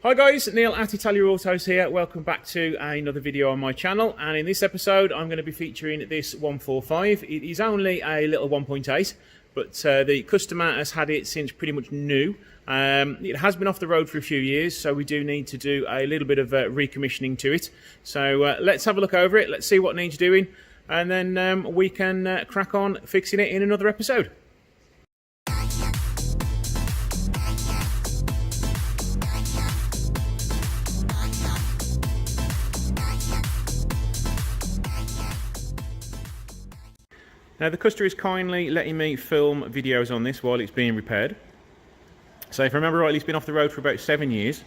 Hi guys, Neil at Italia Autos here. Welcome back to another video on my channel, and in this episode I'm going to be featuring this 145. It is only a little 1.8, but the customer has had it since pretty much new. It has been off the road for a few years, so we do need to do a little bit of recommissioning to it. So let's have a look over it, let's see what needs doing, and then we can crack on fixing it in another episode. Now the customer is kindly letting me film videos on this while it's being repaired. So if I remember rightly, it's been off the road for about 7 years.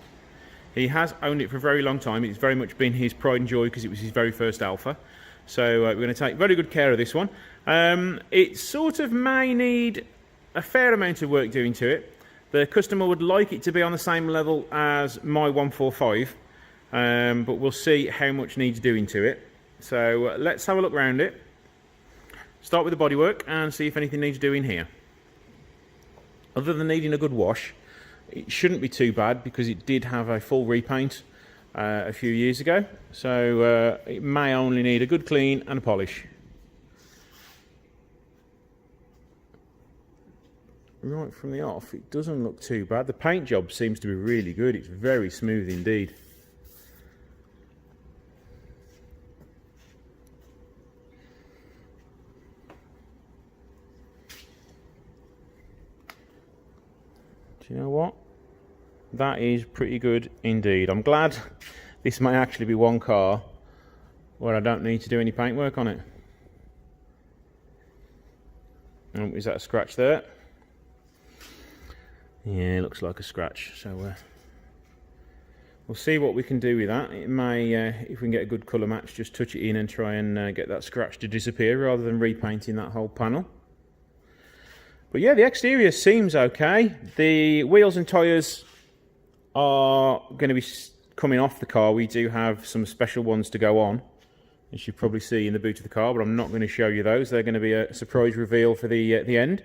He has owned it for a very long time. It's very much been his pride and joy because it was his very first Alfa. So we're going to take very good care of this one. It sort of may need a fair amount of work doing to it. The customer would like it to be on the same level as my 145, but we'll see how much needs doing to it. So let's have a look around it. Start with the bodywork and see if anything needs doing here. Other than needing a good wash, it shouldn't be too bad because it did have a full repaint a few years ago. So it may only need a good clean and a polish. Right from the off, it doesn't look too bad. The paint job seems to be really good. It's very smooth indeed. You know what? That is pretty good indeed. I'm glad this may actually be one car where I don't need to do any paintwork on it. Oh, is that a scratch there? Yeah, it looks like a scratch. So we'll see what we can do with that. It may, if we can get a good colour match, just touch it in and try and get that scratch to disappear rather than repainting that whole panel. But yeah, the exterior seems okay. The wheels and tyres are going to be coming off the car. We do have some special ones to go on, as you probably see in the boot of the car, but I'm not going to show you those. They're going to be a surprise reveal for the end.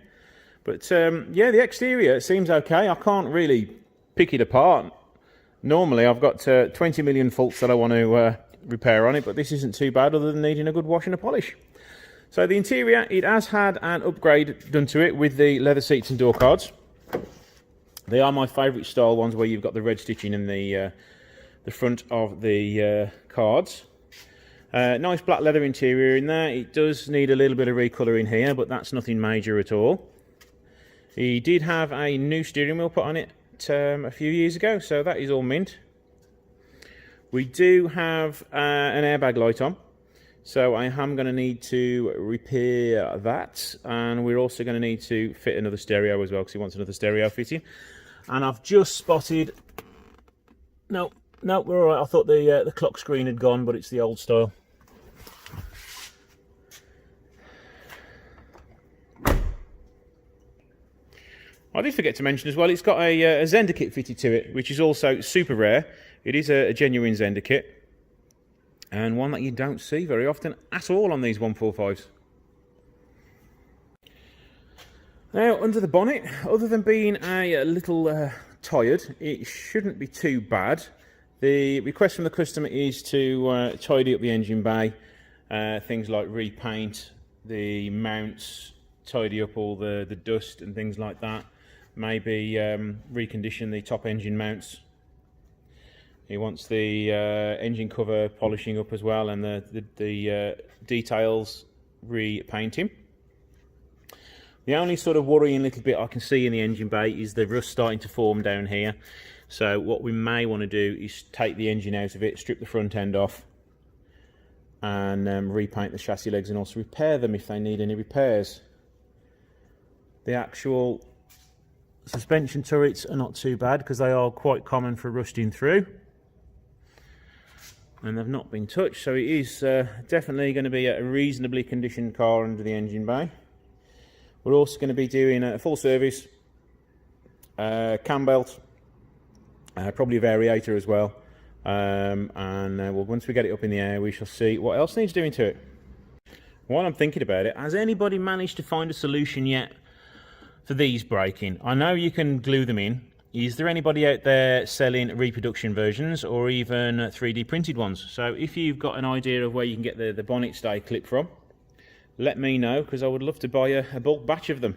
But yeah, the exterior seems okay. I can't really pick it apart. Normally I've got 20 million faults that I want to repair on it, but this isn't too bad other than needing a good wash and a polish. So the interior, it has had an upgrade done to it with the leather seats and door cards. They are my favourite style ones where you've got the red stitching in the front of the cards. Nice black leather interior in there. It does need a little bit of recolouring here, but that's nothing major at all. He did have a new steering wheel put on it a few years ago, so that is all mint. We do have an airbag light on. So I am going to need to repair that, and we're also going to need to fit another stereo as well because he wants another stereo fitting. And I've just spotted, no, we're all right. I thought the clock screen had gone, but it's the old style. I did forget to mention as well, it's got a Zender kit fitted to it, which is also super rare. It is a genuine Zender kit. And one that you don't see very often at all on these 145s. Now, under the bonnet, other than being a little tired, it shouldn't be too bad. The request from the customer is to tidy up the engine bay, things like repaint the mounts, tidy up all the dust and things like that. Maybe recondition the top engine mounts. He wants the engine cover polishing up as well, and the details repainting. The only sort of worrying little bit I can see in the engine bay is the rust starting to form down here. So what we may want to do is take the engine out of it, strip the front end off, and repaint the chassis legs and also repair them if they need any repairs. The actual suspension turrets are not too bad because they are quite common for rusting through. And they've not been touched, so it is definitely going to be a reasonably conditioned car under the engine bay. We're also going to be doing a full service, cam belt, probably a variator as well, and once we get it up in the air we shall see what else needs doing to it. While I'm thinking about it, has anybody managed to find a solution yet for these braking? I know you can glue them in, is there anybody out there selling reproduction versions or even 3D printed ones? So if you've got an idea of where you can get the bonnet stay clip from, let me know, because I would love to buy a bulk batch of them.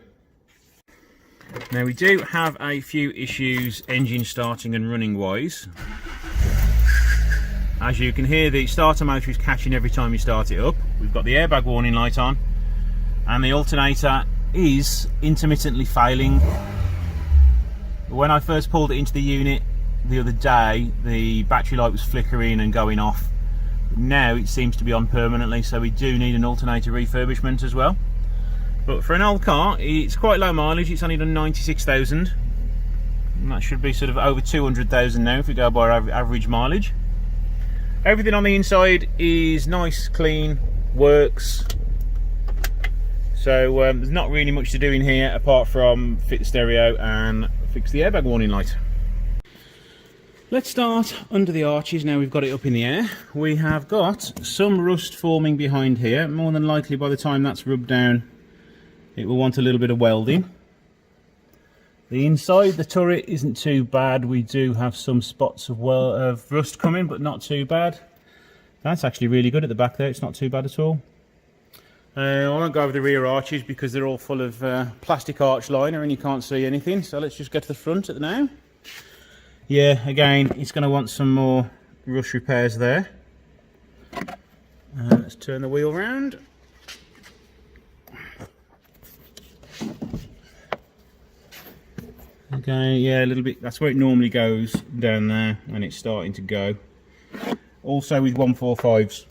Now we do have a few issues engine starting and running wise. As you can hear, the starter motor is catching every time you start it up. We've got the airbag warning light on, and the alternator is intermittently failing. When I first pulled it into the unit the other day, the battery light was flickering and going off. Now it seems to be on permanently, so we do need an alternator refurbishment as well. But for an old car, it's quite low mileage. It's only done 96,000, and that should be sort of over 200,000 now if we go by our average mileage. Everything on the inside is nice, clean, works. So there's not really much to do in here apart from fit the stereo and fix the airbag warning light. Let's start under the arches now we've got it up in the air. We have got some rust forming behind here. More than likely by the time that's rubbed down, it will want a little bit of welding. The inside, the turret isn't too bad. We do have some spots of rust coming, but not too bad. That's actually really good at the back there. It's not too bad at all. I won't go over the rear arches because they're all full of plastic arch liner and you can't see anything. So let's just get to the front at the now. Yeah, again, it's going to want some more rust repairs there. Let's turn the wheel round. Okay, yeah, a little bit. That's where it normally goes, down there, and it's starting to go. Also with 145s,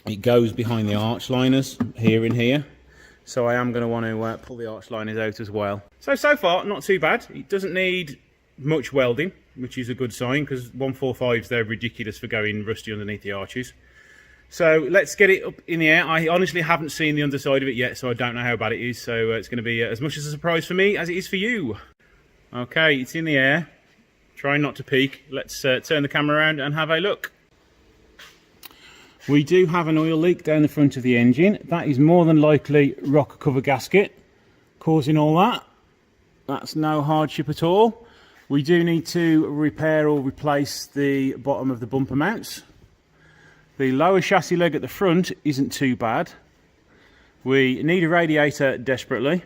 it goes behind the arch liners here and here, so I am going to want to pull the arch liners out as well. So far not too bad. It doesn't need much welding, which is a good sign, because 145s, they're ridiculous for going rusty underneath the arches. So let's get it up in the air. I honestly haven't seen the underside of it yet, so I don't know how bad it is, so it's going to be as much as a surprise for me as it is for you. Okay, it's in the air. Try not to peek. Let's turn the camera around and have a look. We do have an oil leak down the front of the engine. That is more than likely rocker cover gasket causing all that. That's no hardship at all. We do need to repair or replace the bottom of the bumper mounts. The lower chassis leg at the front isn't too bad. We need a radiator desperately.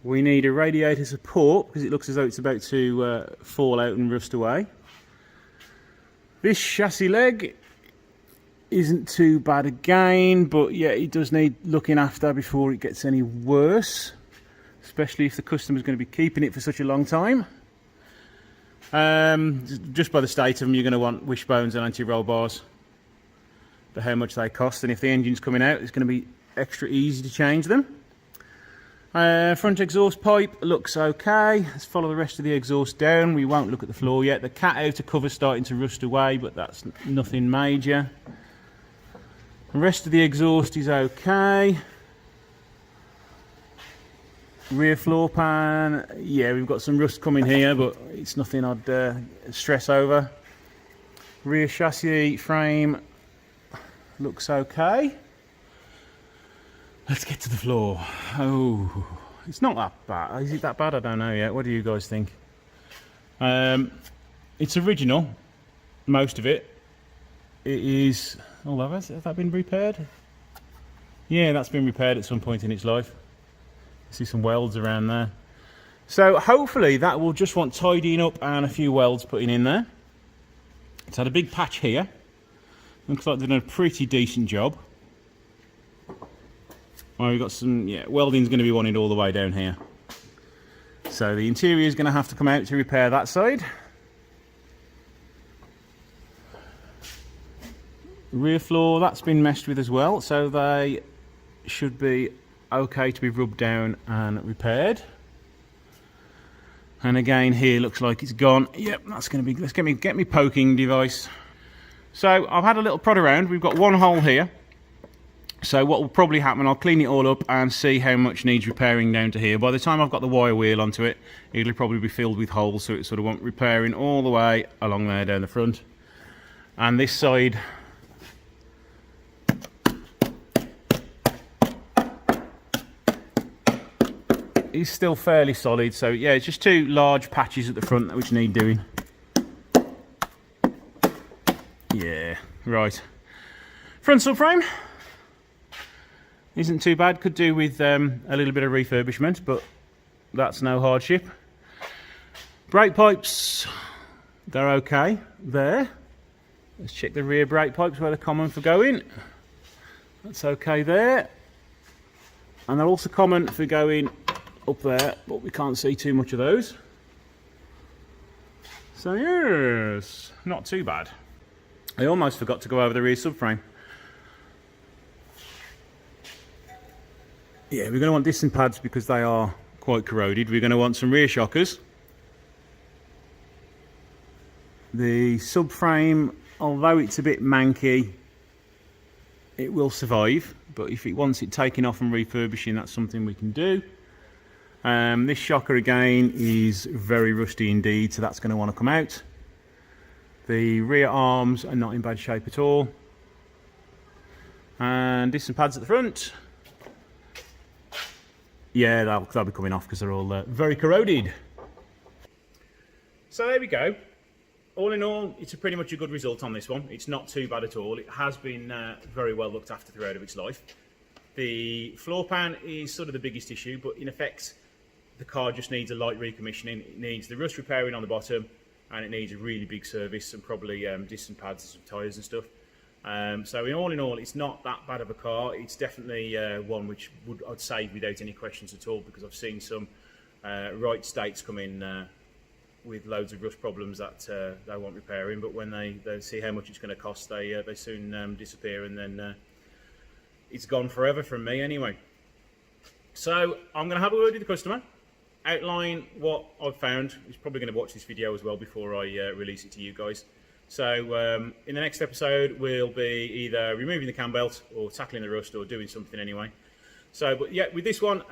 We need a radiator support because it looks as though it's about to fall out and rust away. This chassis leg isn't too bad again, but yeah, it does need looking after before it gets any worse, especially if the customer's going to be keeping it for such a long time. Just by the state of them, you're going to want wishbones and anti-roll bars for how much they cost, and if the engine's coming out, it's going to be extra easy to change them. Front exhaust pipe looks okay. Let's follow the rest of the exhaust down. We won't look at the floor yet. The cat outer cover's starting to rust away, but that's nothing major. The rest of the exhaust is okay. Rear floor pan, yeah, we've got some rust coming here, but it's nothing I'd stress over. Rear chassis frame looks okay. Let's get to the floor. Oh, it's not that bad. Is it that bad? I don't know yet. What do you guys think? It's original, most of it. It is. Oh, has that been repaired? Yeah, that's been repaired at some point in its life. I see some welds around there. So hopefully that will just want tidying up and a few welds putting in there. It's had a big patch here. Looks like they've done a pretty decent job. Well, we've got some, yeah, welding's going to be wanted all the way down here. So the interior is going to have to come out to repair that side. Rear floor, that's been messed with as well, so they should be okay to be rubbed down and repaired. And again, here looks like it's gone. Yep, that's going to be, let's get me poking device. So I've had a little prod around. We've got one hole here. So what will probably happen, I'll clean it all up and see how much needs repairing down to here. By the time I've got the wire wheel onto it, it'll probably be filled with holes, so it sort of won't repairing all the way along there down the front. And this side, is still fairly solid. So yeah, it's just two large patches at the front which need doing. Yeah, right. Front subframe isn't too bad. Could do with a little bit of refurbishment, but that's no hardship. Brake pipes, they're okay there. Let's check the rear brake pipes where they're common for going. That's okay there. And they're also common for going up there, but we can't see too much of those. So yes, not too bad. I almost forgot to go over the rear subframe. Yeah, we're going to want distant pads because they are quite corroded. We're going to want some rear shockers. The subframe, although it's a bit manky, it will survive, but if it wants it taken off and refurbishing, that's something we can do. This shocker again is very rusty indeed, so that's going to want to come out. The rear arms are not in bad shape at all. And distant pads at the front. Yeah, they'll be coming off because they're all very corroded. So there we go. All in all, it's pretty much a good result on this one. It's not too bad at all. It has been very well looked after throughout of its life. The floor pan is sort of the biggest issue, but in effect, the car just needs a light recommissioning. It needs the rust repairing on the bottom, and it needs a really big service and probably distant pads and some tyres and stuff. So in all, it's not that bad of a car. It's definitely one which I'd say without any questions at all, because I've seen some right states come in with loads of rust problems that they want repairing, but when they see how much it's going to cost, they soon disappear, and then it's gone forever from me anyway. So I'm going to have a word with the customer, outline what I've found. He's probably going to watch this video as well before I release it to you guys. So in the next episode, we'll be either removing the cam belt or tackling the rust or doing something anyway. So, but yeah, with this one,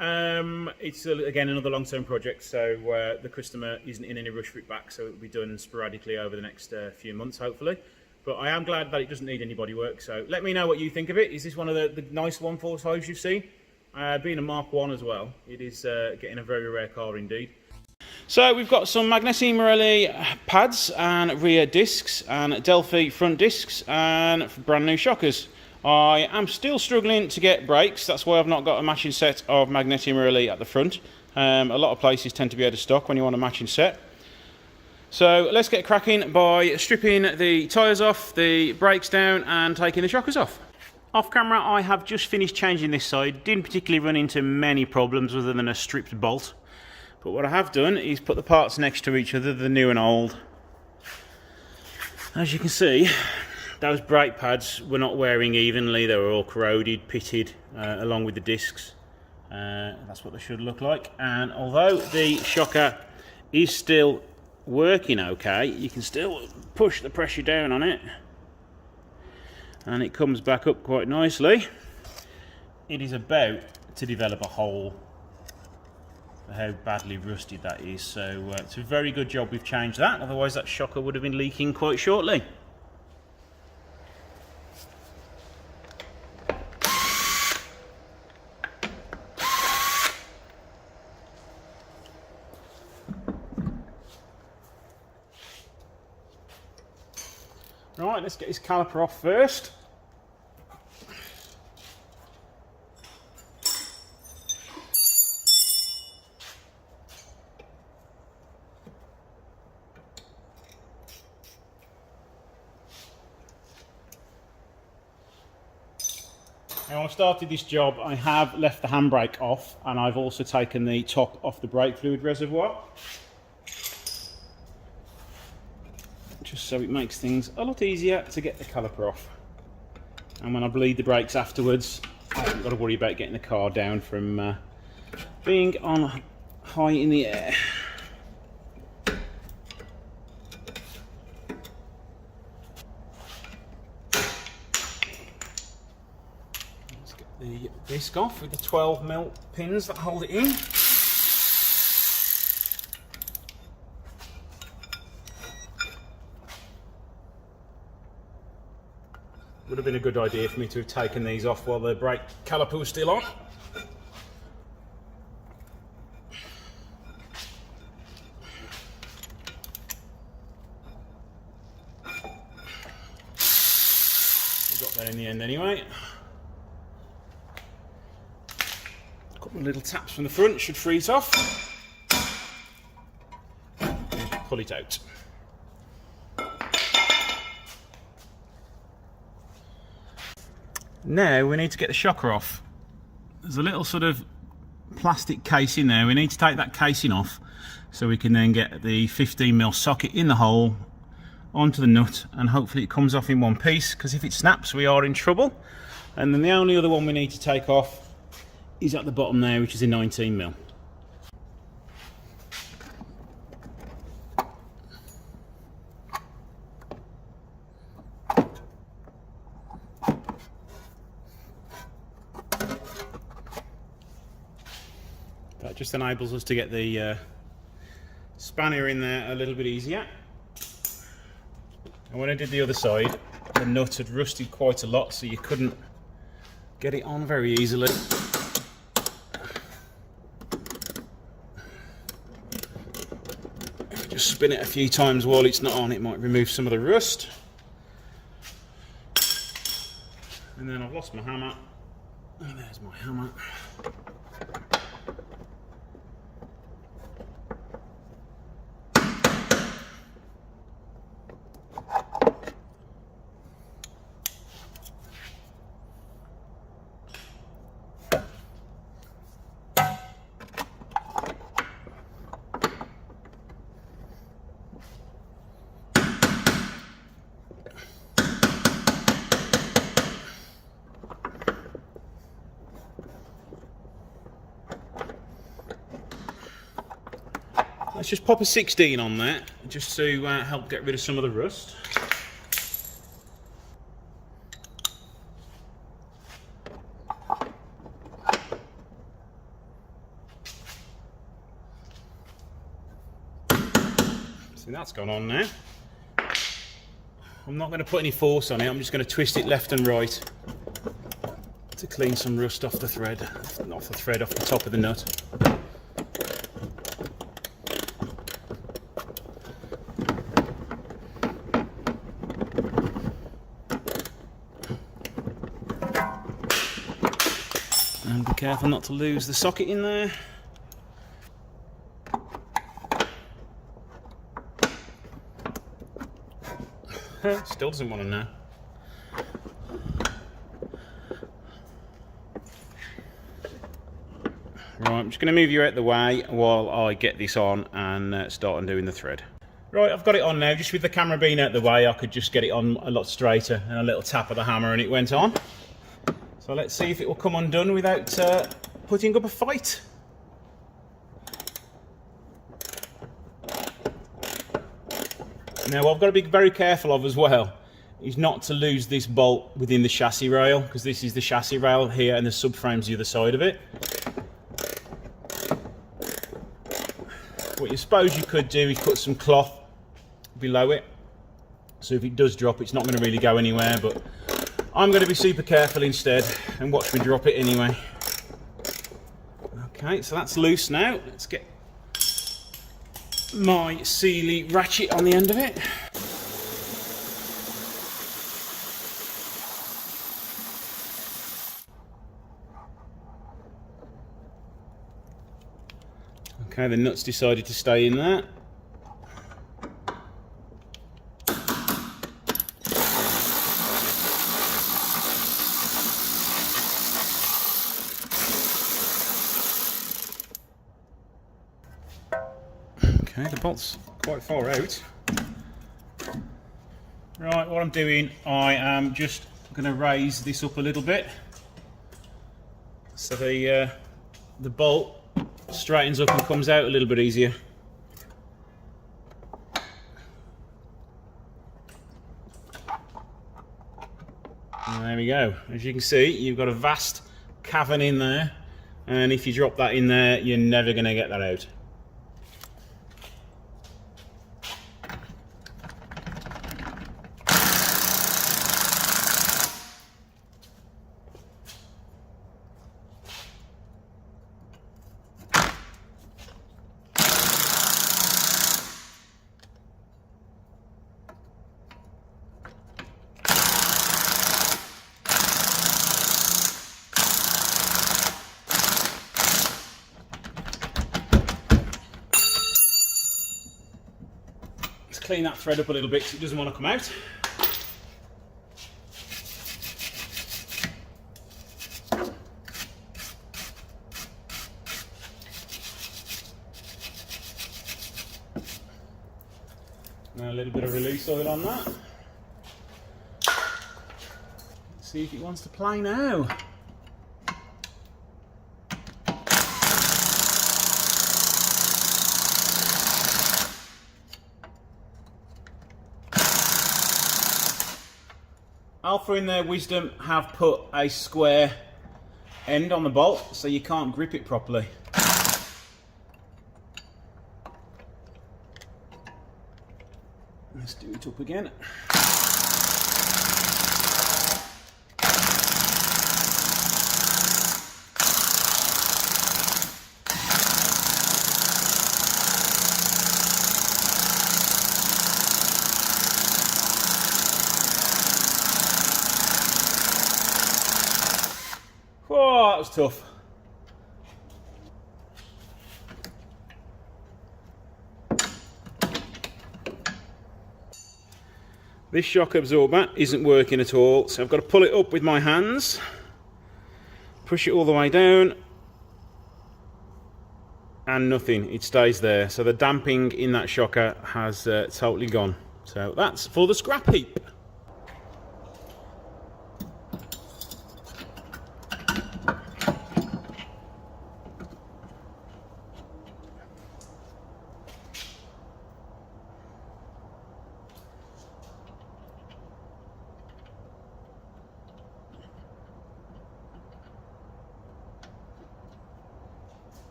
it's again another long-term project. So the customer isn't in any rush for it back, so it'll be done sporadically over the next few months, hopefully. But I am glad that it doesn't need any bodywork. So let me know what you think of it. Is this one of the nice 145s you've seen? Being a Mark 1 as well, it is getting a very rare car indeed. So we've got some Magneti Marelli pads and rear discs and Delphi front discs and brand new shockers. I am still struggling to get brakes. That's why I've not got a matching set of Magneti Marelli at the front. A lot of places tend to be out of stock when you want a matching set. So let's get cracking by stripping the tyres off, the brakes down and taking the shockers off. Off camera, I have just finished changing this side. Didn't particularly run into many problems other than a stripped bolt. But what I have done is put the parts next to each other, the new and old. As you can see, those brake pads were not wearing evenly. They were all corroded, pitted, along with the discs. That's what they should look like. And although the shocker is still working okay, you can still push the pressure down on it. And it comes back up quite nicely. It is about to develop a hole for how badly rusted that is. So it's a very good job we've changed that, otherwise that shocker would have been leaking quite shortly. Right, let's get his caliper off first. Now, I started this job, I have left the handbrake off, and I've also taken the top off the brake fluid reservoir. Just so it makes things a lot easier to get the caliper off. And when I bleed the brakes afterwards, I haven't got to worry about getting the car down from being on high in the air. Let's get the disc off with the 12mm pins that hold it in. Would have been a good idea for me to have taken these off while the brake caliper was still on. We got there in the end anyway. A couple of little taps from the front should free it off. Pull it out. Now we need to get the shocker off. There's a little sort of plastic casing there. We need to take that casing off so we can then get the 15mm socket in the hole onto the nut, and hopefully it comes off in one piece, because if it snaps we are in trouble. And then the only other one we need to take off is at the bottom there, which is a 19mm. That just enables us to get the spanner in there a little bit easier. And when I did the other side, the nut had rusted quite a lot, so you couldn't get it on very easily. If you just spin it a few times while it's not on, it might remove some of the rust. And then I've lost my hammer. And there's my hammer. Let's just pop a 16 on there, just to help get rid of some of the rust. See, that's gone on now. I'm not going to put any force on it, I'm just going to twist it left and right to clean some rust off the thread, off the top of the nut. And be careful not to lose the socket in there. Still doesn't want to know. Right, I'm just going to move you out the way while I get this on and start on doing the thread. Right, I've got it on now. Just with the camera being out the way, I could just get it on a lot straighter, and a little tap of the hammer and it went on. So let's see if it will come undone without putting up a fight. Now what I've got to be very careful of as well is not to lose this bolt within the chassis rail, because this is the chassis rail here and the subframe's the other side of it. What you suppose you could do is put some cloth below it, so if it does drop it's not going to really go anywhere, but I'm going to be super careful instead and watch me drop it anyway. Okay, so that's loose now. Let's get my Sealy ratchet on the end of it. Okay, the nuts decided to stay in there. Okay, the bolt's quite far out. Right, what I'm doing, I am just going to raise this up a little bit so the bolt straightens up and comes out a little bit easier. And there we go. As you can see, you've got a vast cavern in there, and if you drop that in there, you're never going to get that out. Let's clean that thread up a little bit so it doesn't want to come out. Now a little bit of release oil on that. Let's see if it wants to play now. Alfa in their wisdom have put a square end on the bolt so you can't grip it properly. Let's do it up again. Oh, that was tough. This shock absorber isn't working at all, so I've got to pull it up with my hands, push it all the way down, and nothing, it stays there. So the damping in that shocker has totally gone. So that's for the scrap heap.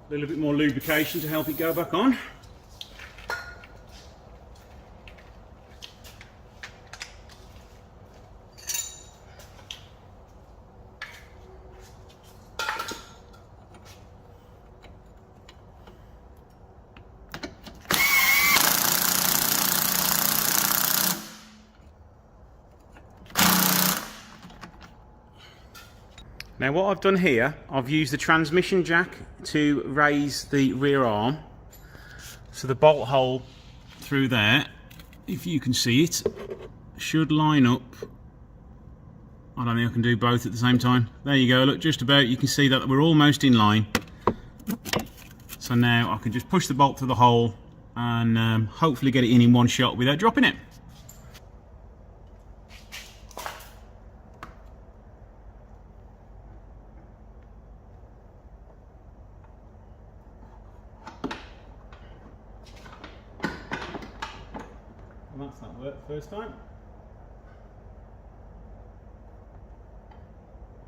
A little bit more lubrication to help it go back on. Now what I've done here, I've used the transmission jack to raise the rear arm. So the bolt hole through there, if you can see it, should line up. I don't think I can do both at the same time. There you go, look, just about, you can see that we're almost in line. So now I can just push the bolt through the hole and hopefully get it in one shot without dropping it. And that's not worked first time.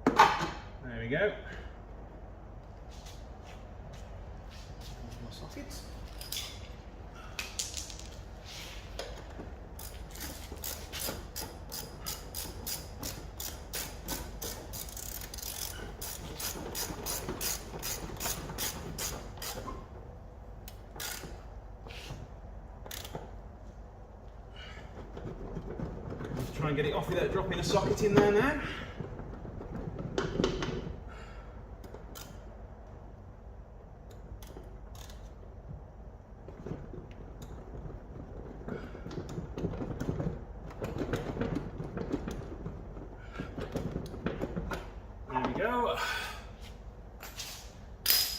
There we go. More sockets. Try and get it off without dropping a socket in there now. There we go.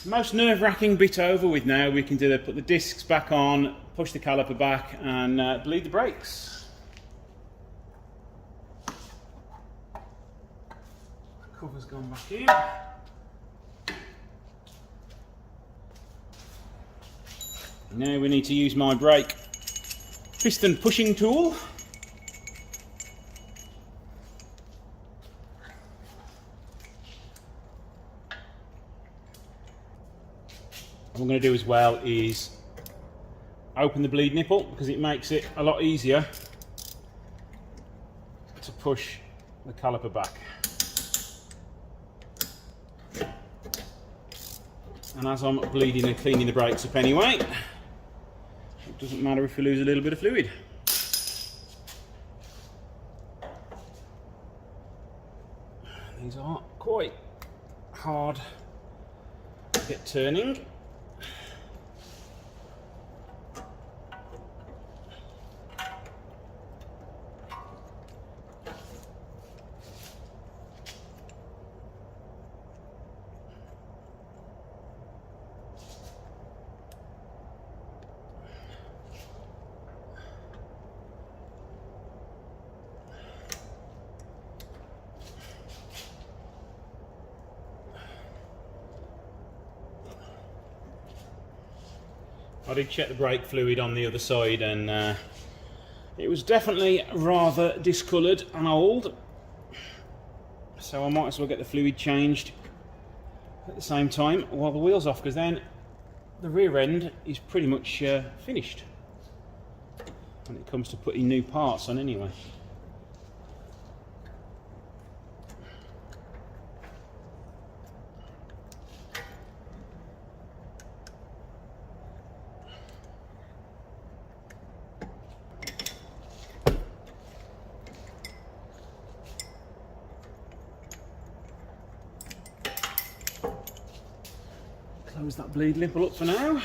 Most nerve-wracking bit over with now. We can do put the discs back on, push the caliper back, and bleed the brakes. Cover's gone back in. Now we need to use my brake piston pushing tool. What I'm going to do as well is open the bleed nipple because it makes it a lot easier to push the caliper back. And as I'm bleeding and cleaning the brakes up anyway, it doesn't matter if we lose a little bit of fluid. These are quite hard to get turning. I did check the brake fluid on the other side, and it was definitely rather discoloured and old, so I might as well get the fluid changed at the same time while the wheel's off, because then the rear end is pretty much finished when it comes to putting new parts on anyway. Close that bleed nipple up for now.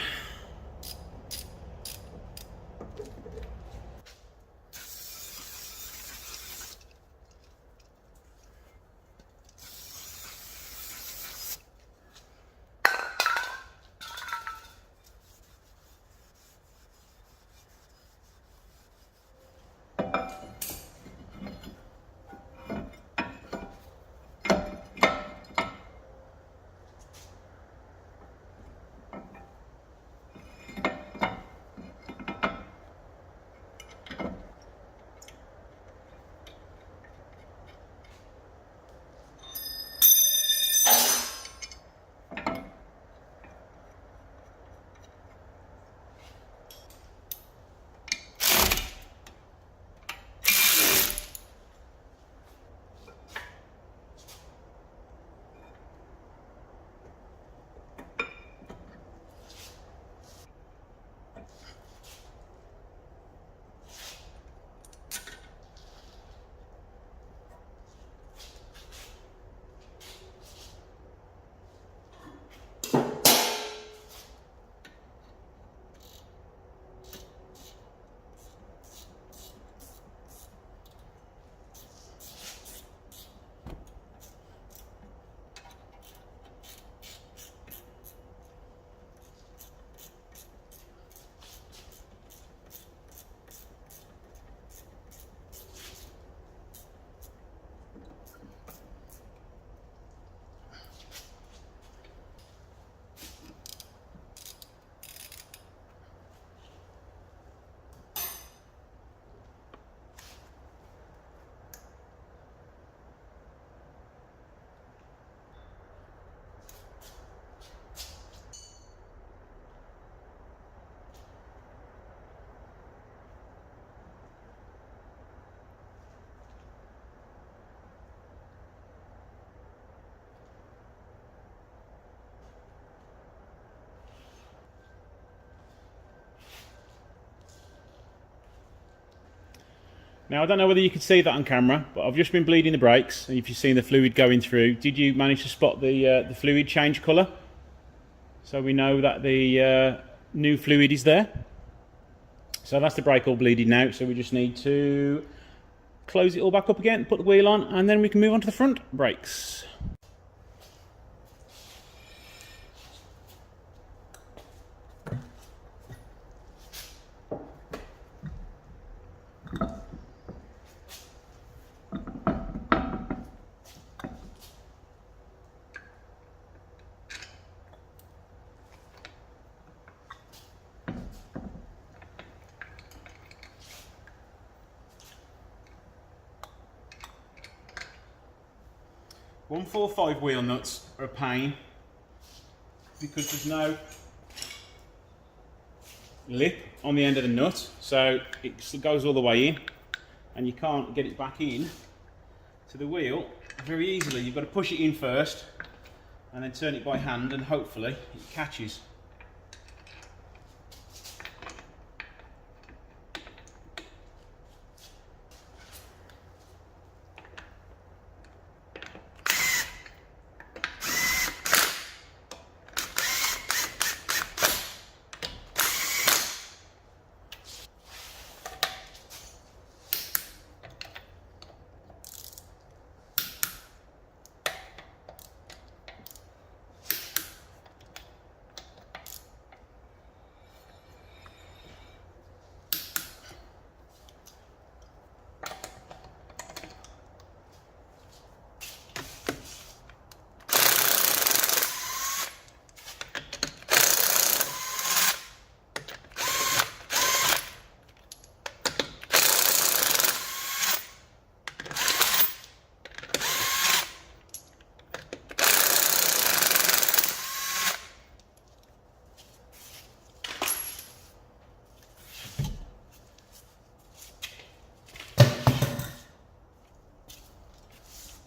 Now, I don't know whether you could see that on camera, but I've just been bleeding the brakes, and if you've seen the fluid going through, did you manage to spot the fluid change colour? So we know that the new fluid is there. So that's the brake all bleeding now, so we just need to close it all back up again, put the wheel on, and then we can move on to the front brakes. .145 wheel nuts are a pain because there's no lip on the end of the nut, so it goes all the way in and you can't get it back in to the wheel very easily. You've got to push it in first and then turn it by hand, and hopefully it catches.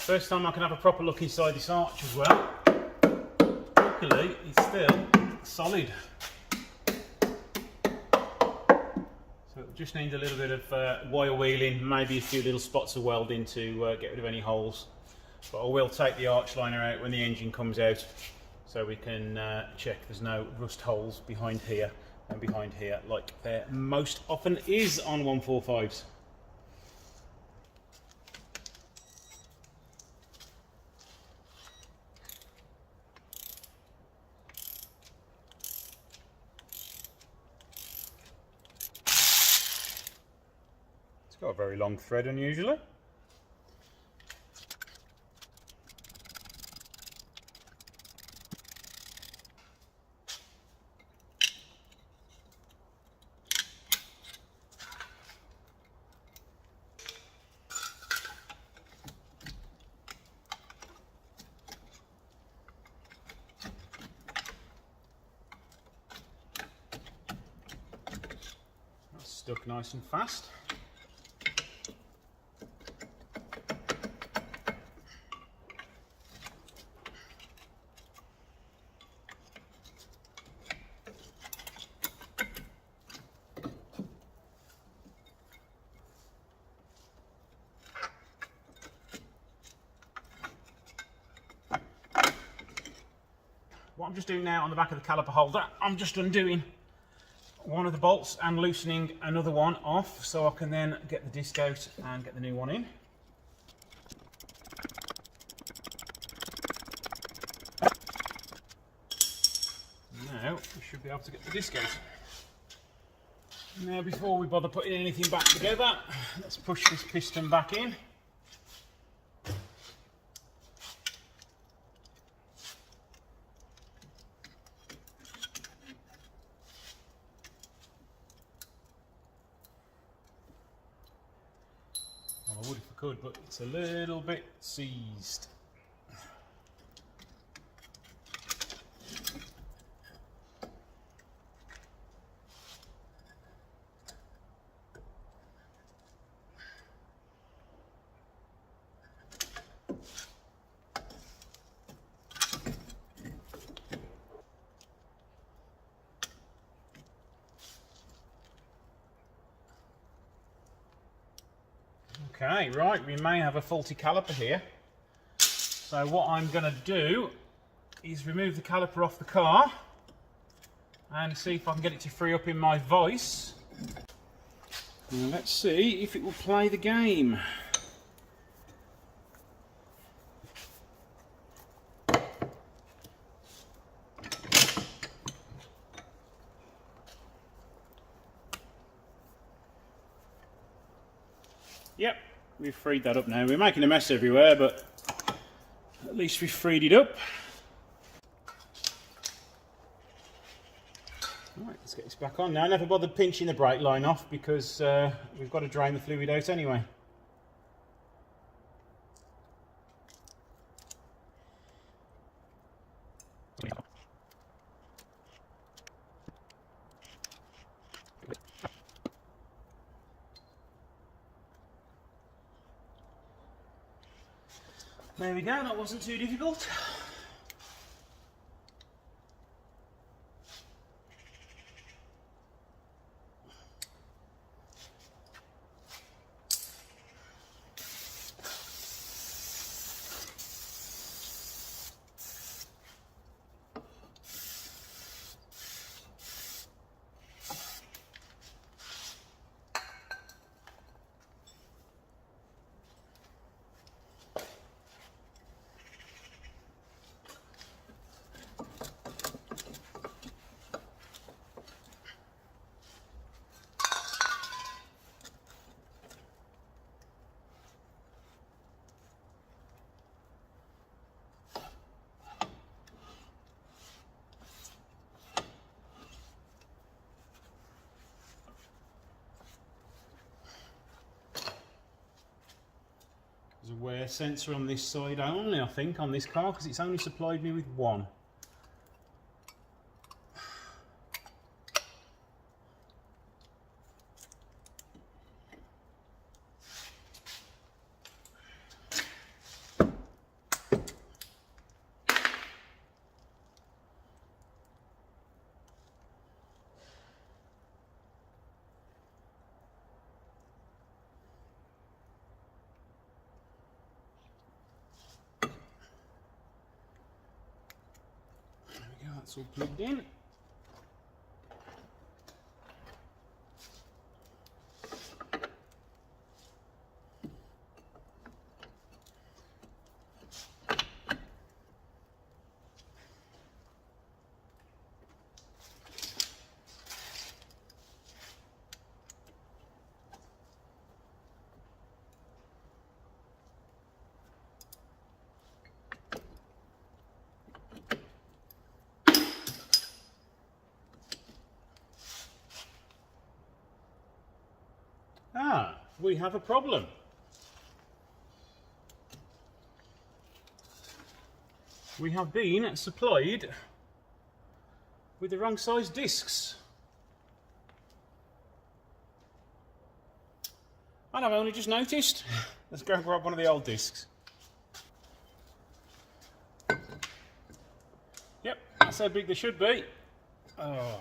First time I can have a proper look inside this arch as well. Luckily, it's still solid. So it just needs a little bit of wire wheeling, maybe a few little spots of welding to get rid of any holes. But I will take the arch liner out when the engine comes out, so we can check there's no rust holes behind here and behind here, like there most often is on 145s. It's got a very long thread unusually. That's stuck nice and fast. What I'm just doing now on the back of the caliper holder, I'm just undoing one of the bolts and loosening another one off so I can then get the disc out and get the new one in. Now we should be able to get the disc out. Now before we bother putting anything back together, let's push this piston back in. I would if I could, but it's a little bit seized. Okay, right, we may have a faulty caliper here. So what I'm going to do is remove the caliper off the car and see if I can get it to free up in my vise. Now let's see if it will play the game. Yep, we've freed that up now. We're making a mess everywhere, but at least we've freed it up. Right, let's get this back on now. I never bothered pinching the brake line off because we've got to drain the fluid out anyway. There we go, that wasn't too difficult. There's a wear sensor on this side only, I think, on this car, because it's only supplied me with one. That's all plugged in. We have a problem. We have been supplied with the wrong size discs. And I've only just noticed. Let's go grab one of the old discs. Yep, that's how big they should be. Oh.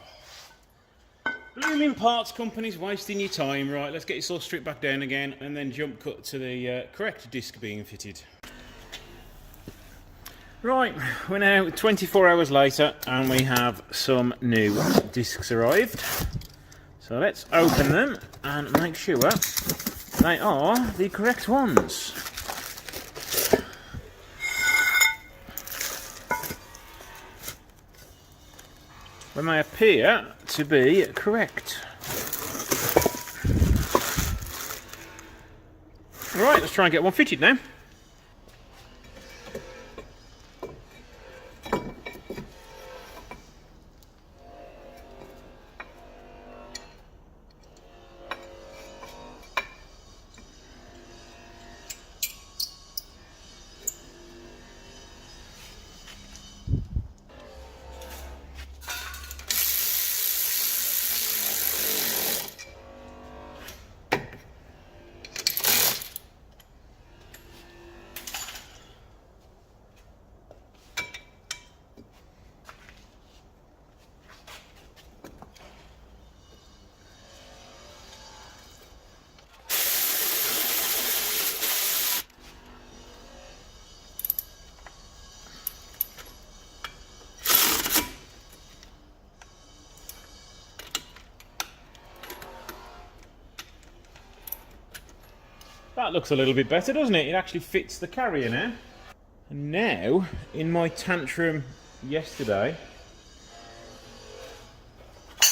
Blooming parts companies wasting your time. Right, let's get this all stripped back down again and then jump cut to the correct disc being fitted. Right, we're now 24 hours later and we have some new discs arrived. So let's open them and make sure they are the correct ones. When they appear to be correct. Right, let's try and get one fitted now. That looks a little bit better, doesn't it? It actually fits the carrier now. And now, in my tantrum yesterday, I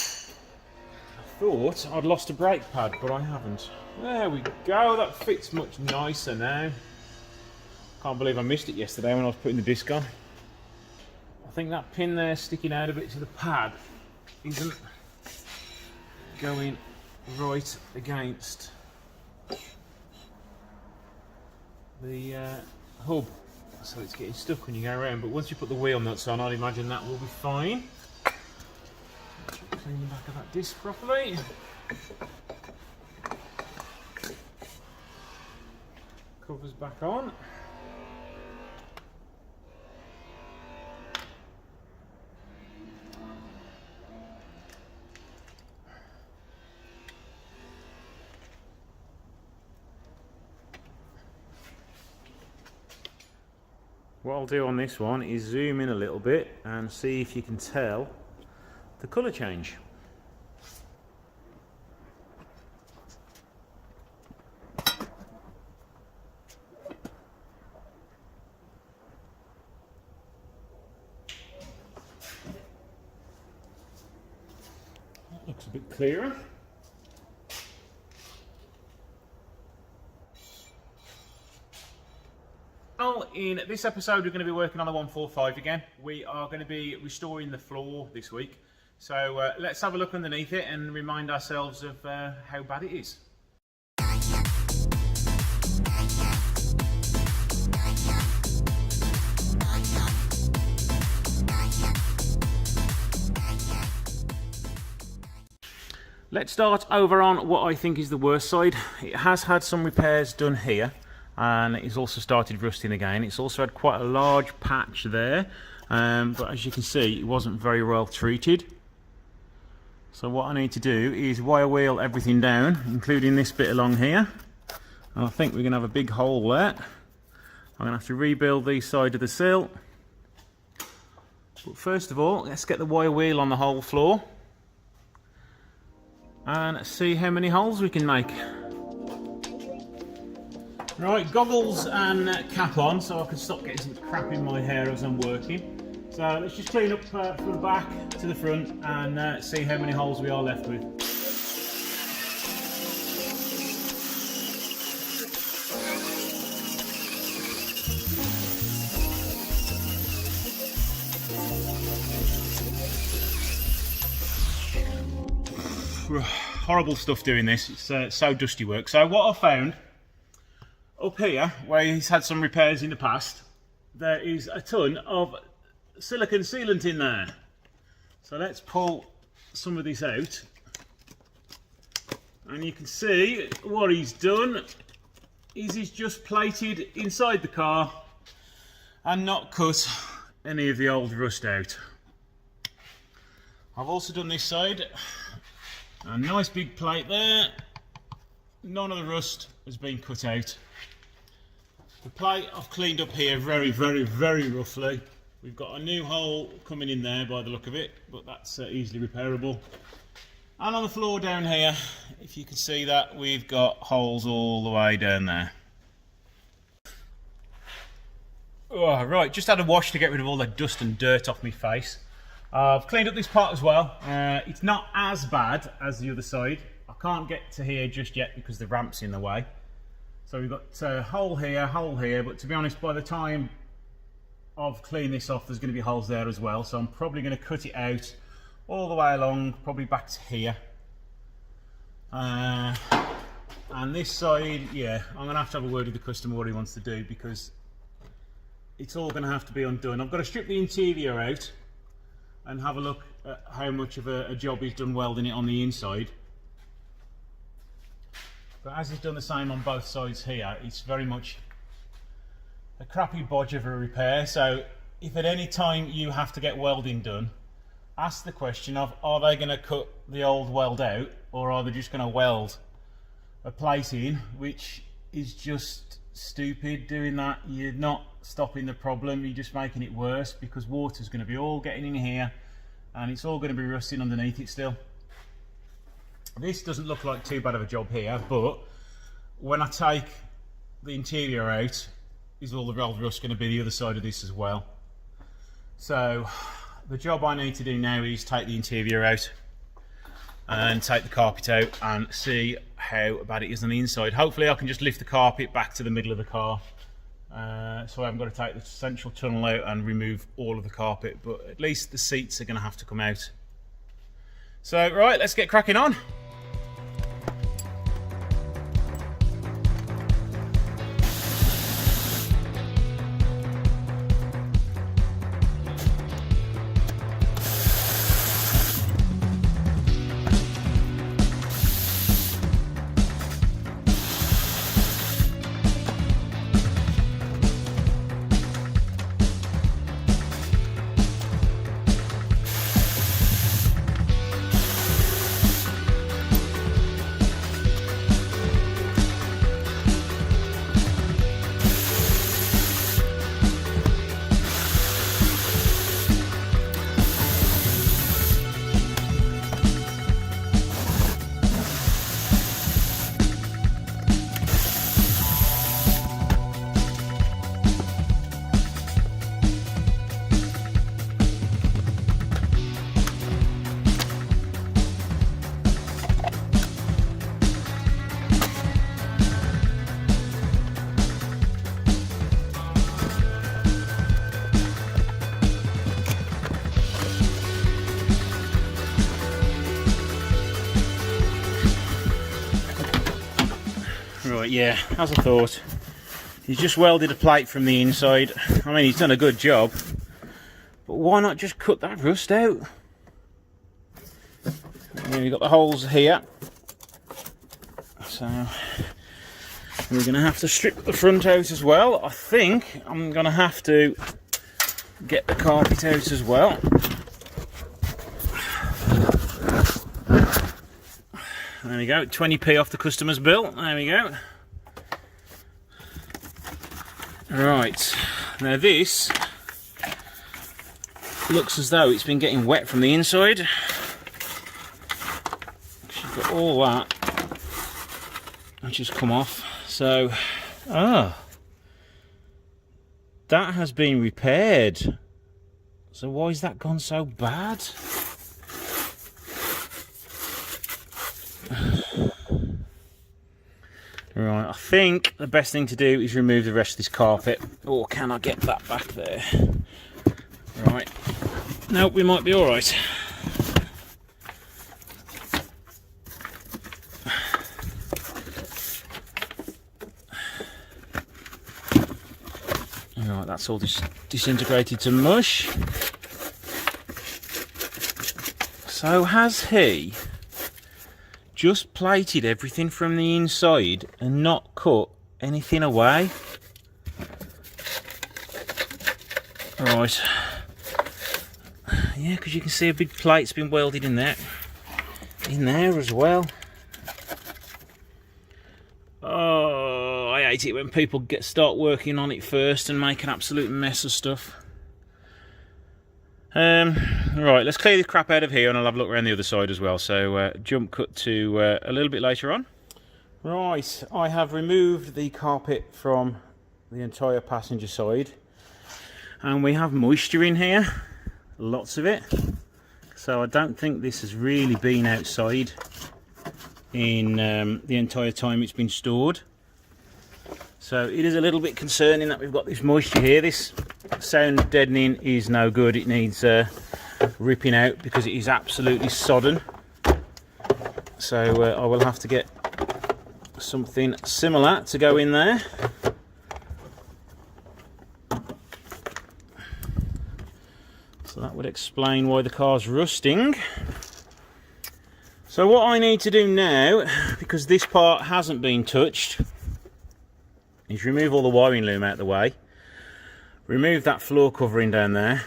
thought I'd lost a brake pad, but I haven't. There we go, that fits much nicer now. Can't believe I missed it yesterday when I was putting the disc on. I think that pin there sticking out a bit to the pad isn't going right against the hub, so it's getting stuck when you go around, but once you put the wheel nuts on, I'd imagine that will be fine. Clean the back of that disc properly. Covers back on. What I'll do on this one is zoom in a little bit and see if you can tell the colour change. That looks a bit clearer. In this episode, we're going to be working on the 145 again. We are going to be restoring the floor this week. So let's have a look underneath it and remind ourselves of how bad it is. Let's start over on what I think is the worst side. It has had some repairs done here, and it's also started rusting again. It's also had quite a large patch there, but as you can see, it wasn't very well treated. So what I need to do is wire wheel everything down, including this bit along here. And I think we're going to have a big hole there. I'm going to have to rebuild the side of the sill. But first of all, let's get the wire wheel on the whole floor and see how many holes we can make. Right, goggles and cap on so I can stop getting some crap in my hair as I'm working. So let's just clean up from the back to the front and see how many holes we are left with. Horrible stuff doing this. It's so dusty work. So what I found up here, where he's had some repairs in the past, there is a ton of silicone sealant in there. So let's pull some of this out, and you can see what he's done is he's just plated inside the car and not cut any of the old rust out. I've also done this side. A nice big plate there. None of the rust has been cut out. The plate I've cleaned up here very roughly. We've got a new hole coming in there by the look of it, but that's easily repairable. And on the floor down here, if you can see that, we've got holes all the way down there. Oh, right, just had a wash to get rid of all the dust and dirt off my face. I've cleaned up this part as well. It's not as bad as the other side. I can't get to here just yet because the ramp's in the way. So we've got hole here, but to be honest, by the time I've cleaned this off, there's going to be holes there as well. So I'm probably going to cut it out all the way along, probably back to here. And this side, yeah, I'm going to have a word with the customer what he wants to do, because it's all going to have to be undone. I've got to strip the interior out and have a look at how much of a job he's done welding it on the inside. But as he's done the same on both sides here, it's very much a crappy bodge of a repair. So if at any time you have to get welding done, ask the question of, are they going to cut the old weld out, or are they just going to weld a plate in, which is just stupid. Doing that, you're not stopping the problem, you're just making it worse, because water's going to be all getting in here and it's all going to be rusting underneath it still. This doesn't look like too bad of a job here, but when I take the interior out, is all the old rust going to be the other side of this as well? So the job I need to do now is take the interior out and take the carpet out and see how bad it is on the inside. Hopefully I can just lift the carpet back to the middle of the car, so I haven't got to take the central tunnel out and remove all of the carpet, but at least the seats are going to have to come out. So right, let's get cracking on. Right, yeah, as I thought, he's just welded a plate from the inside. I mean, he's done a good job, but why not just cut that rust out? And then you've got the holes here, so we're going to have to strip the front out as well. I think I'm going to have to get the carpet out as well. There we go, 20p off the customer's bill. There we go. Right, now this looks as though it's been getting wet from the inside. You've got all that which has come off. So, that has been repaired. So why has that gone so bad? Right, I think the best thing to do is remove the rest of this carpet. Or can I get that back there? Right. Nope, we might be alright. Right, that's all disintegrated to mush. So has he just plated everything from the inside and not cut anything away? Right. Yeah, because you can see a big plate's been welded in there. In there as well. Oh, I hate it when people start working on it first and make an absolute mess of stuff. Right, let's clear this crap out of here and I'll have a look around the other side as well. So jump cut to a little bit later on. Right, I have removed the carpet from the entire passenger side and we have moisture in here, lots of it. So I don't think this has really been outside in the entire time it's been stored. So it is a little bit concerning that we've got this moisture here. This sound deadening is no good. It needs ripping out because it is absolutely sodden. So I will have to get something similar to go in there. So that would explain why the car's rusting. So what I need to do now, because this part hasn't been touched, is remove all the wiring loom out of the way. Remove that floor covering down there.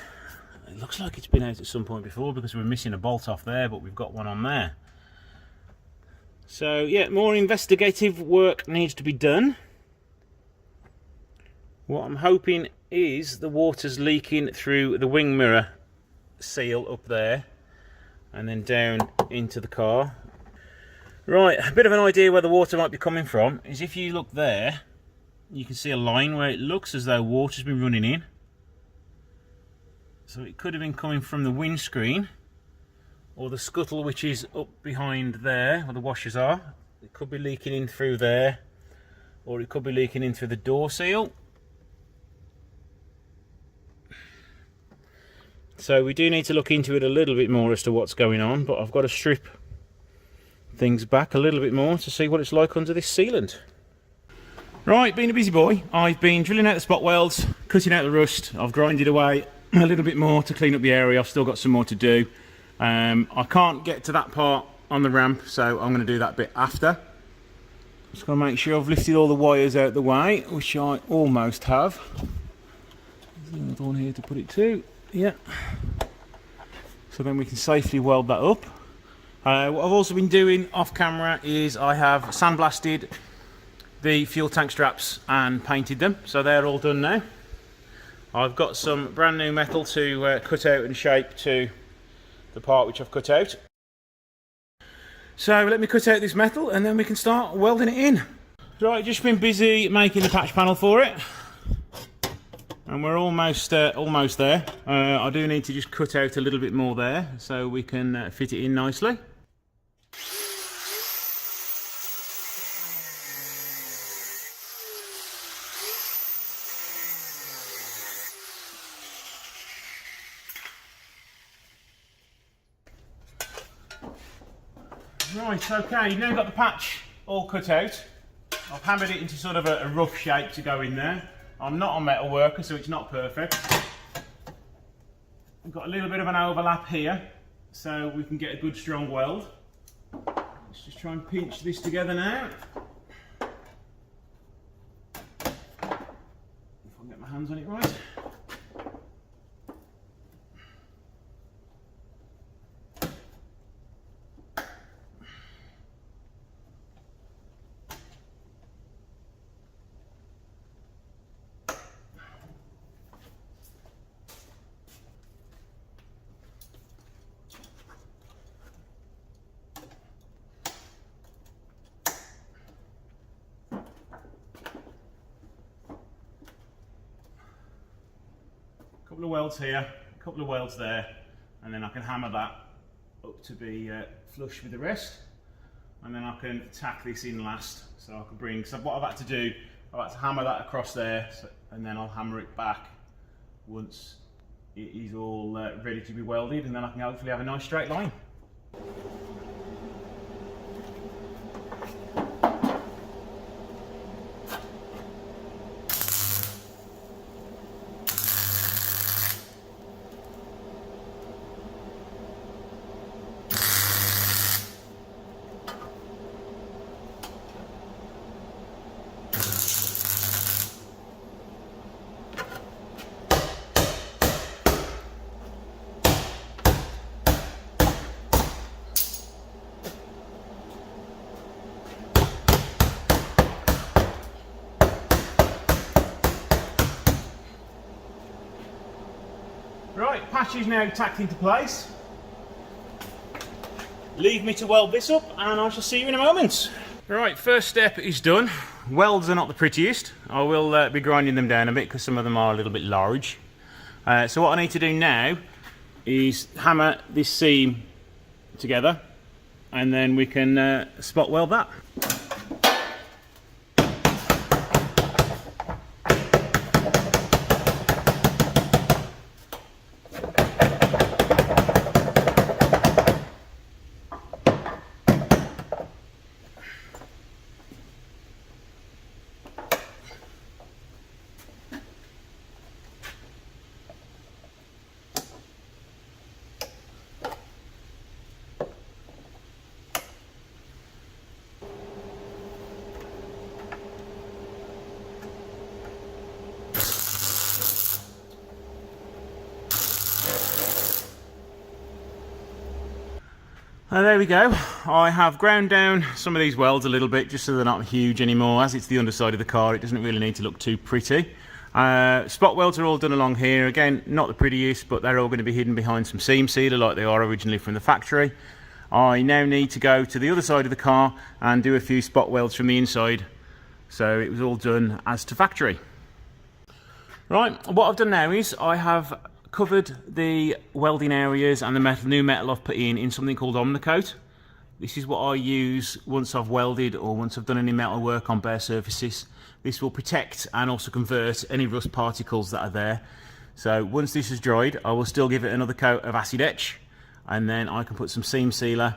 It looks like it's been out at some point before because we're missing a bolt off there, but we've got one on there. So yeah, more investigative work needs to be done. What I'm hoping is the water's leaking through the wing mirror seal up there and then down into the car. Right, a bit of an idea where the water might be coming from is if you look there, you can see a line where it looks as though water's been running in. So it could have been coming from the windscreen or the scuttle which is up behind there where the washers are. It could be leaking in through there, or it could be leaking in through the door seal. So we do need to look into it a little bit more as to what's going on, but I've got to strip things back a little bit more to see what it's like under this sealant. Right, being a busy boy, I've been drilling out the spot welds, cutting out the rust. I've grinded away a little bit more to clean up the area. I've still got some more to do. I can't get to that part on the ramp, so I'm going to do that bit after. Just going to make sure I've lifted all the wires out the way, which I almost have. There's another one here to put it to. Yeah. So then we can safely weld that up. What I've also been doing off camera is I have sandblasted the fuel tank straps and painted them, so they're all done now. I've got some brand new metal to cut out and shape to the part which I've cut out. So let me cut out this metal and then we can start welding it in. Right, just been busy making the patch panel for it, and we're almost there. I do need to just cut out a little bit more there so we can fit it in nicely. Right, okay, now got the patch all cut out. I've hammered it into sort of a rough shape to go in there. I'm not a metal worker, so it's not perfect. I've got a little bit of an overlap here, so we can get a good strong weld. Let's just try and pinch this together now. If I can get my hands on it right. couple of welds here, a couple of welds there, and then I can hammer that up to be flush with the rest, and then I can tack this in last. So I can bring, so what I've had to do, I've had to hammer that across there, and then I'll hammer it back once it is all ready to be welded, and then I can hopefully have a nice straight line. Right, patch is now tacked into place. Leave me to weld this up and I shall see you in a moment. Right, first step is done. Welds are not the prettiest. I will be grinding them down a bit because some of them are a little bit large. So what I need to do now is hammer this seam together and then we can spot weld that. There we go. I have ground down some of these welds a little bit just so they're not huge anymore. As it's the underside of the car, it doesn't really need to look too pretty. Spot welds are all done along here. Again, not the prettiest, but they're all going to be hidden behind some seam sealer like they are originally from the factory. I now need to go to the other side of the car and do a few spot welds from the inside. So it was all done as to factory. Right, what I've done now is I have covered the welding areas and the new metal I've put in something called Omnicoat. This is what I use once I've welded or once I've done any metal work on bare surfaces. This will protect and also convert any rust particles that are there. So once this is dried, I will still give it another coat of acid etch, and then I can put some seam sealer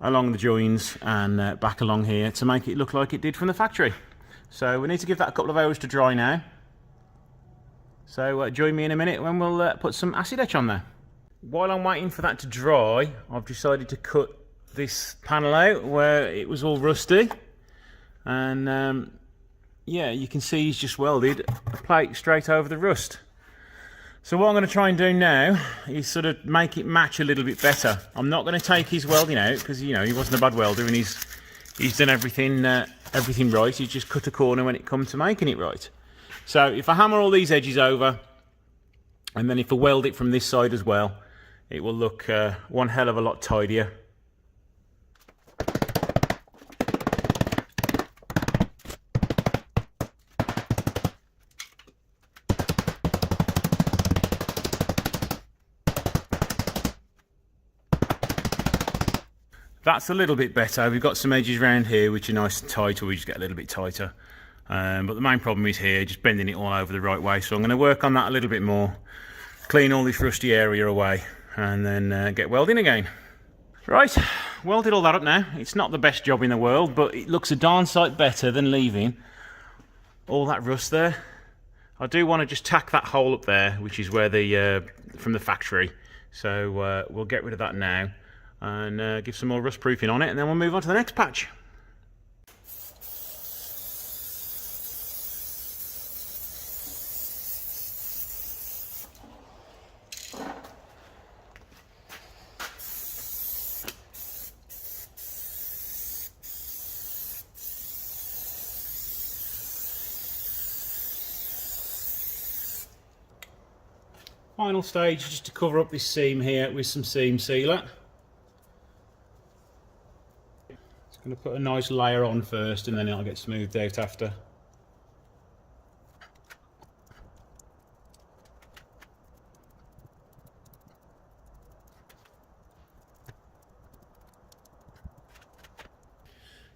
along the joins and back along here to make it look like it did from the factory. So we need to give that a couple of hours to dry now. So join me in a minute when we'll put some acid etch on there. While I'm waiting for that to dry, I've decided to cut this panel out where it was all rusty. And yeah, you can see he's just welded a plate straight over the rust. So what I'm going to try and do now is sort of make it match a little bit better. I'm not going to take his welding out because, you know, he wasn't a bad welder and he's done everything right. He's just cut a corner when it comes to making it right. So if I hammer all these edges over, and then if I weld it from this side as well, it will look one hell of a lot tidier. That's a little bit better. We've got some edges around here which are nice and tight, or we just get a little bit tighter. But the main problem is here, just bending it all over the right way. So I'm going to work on that a little bit more, clean all this rusty area away, and then get welding again. Right, welded all that up now. It's not the best job in the world, but it looks a darn sight better than leaving all that rust there. I do want to just tack that hole up there, which is where the from the factory. So we'll get rid of that now and give some more rust proofing on it, and then we'll move on to the next patch. Final stage is just to cover up this seam here with some seam sealer. It's going to put a nice layer on first and then it'll get smoothed out after.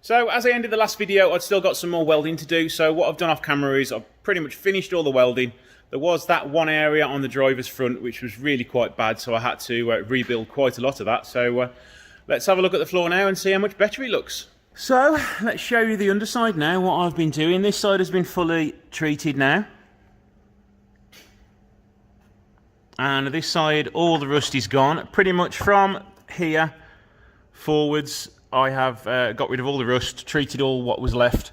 So as I ended the last video, I'd still got some more welding to do. So what I've done off camera is I've pretty much finished all the welding. There was that one area on the driver's front which was really quite bad, so I had to rebuild quite a lot of that. So let's have a look at the floor now and see how much better it looks. So let's show you the underside now, what I've been doing. This side has been fully treated now. And this side, all the rust is gone. Pretty much from here forwards, I have got rid of all the rust, treated all what was left,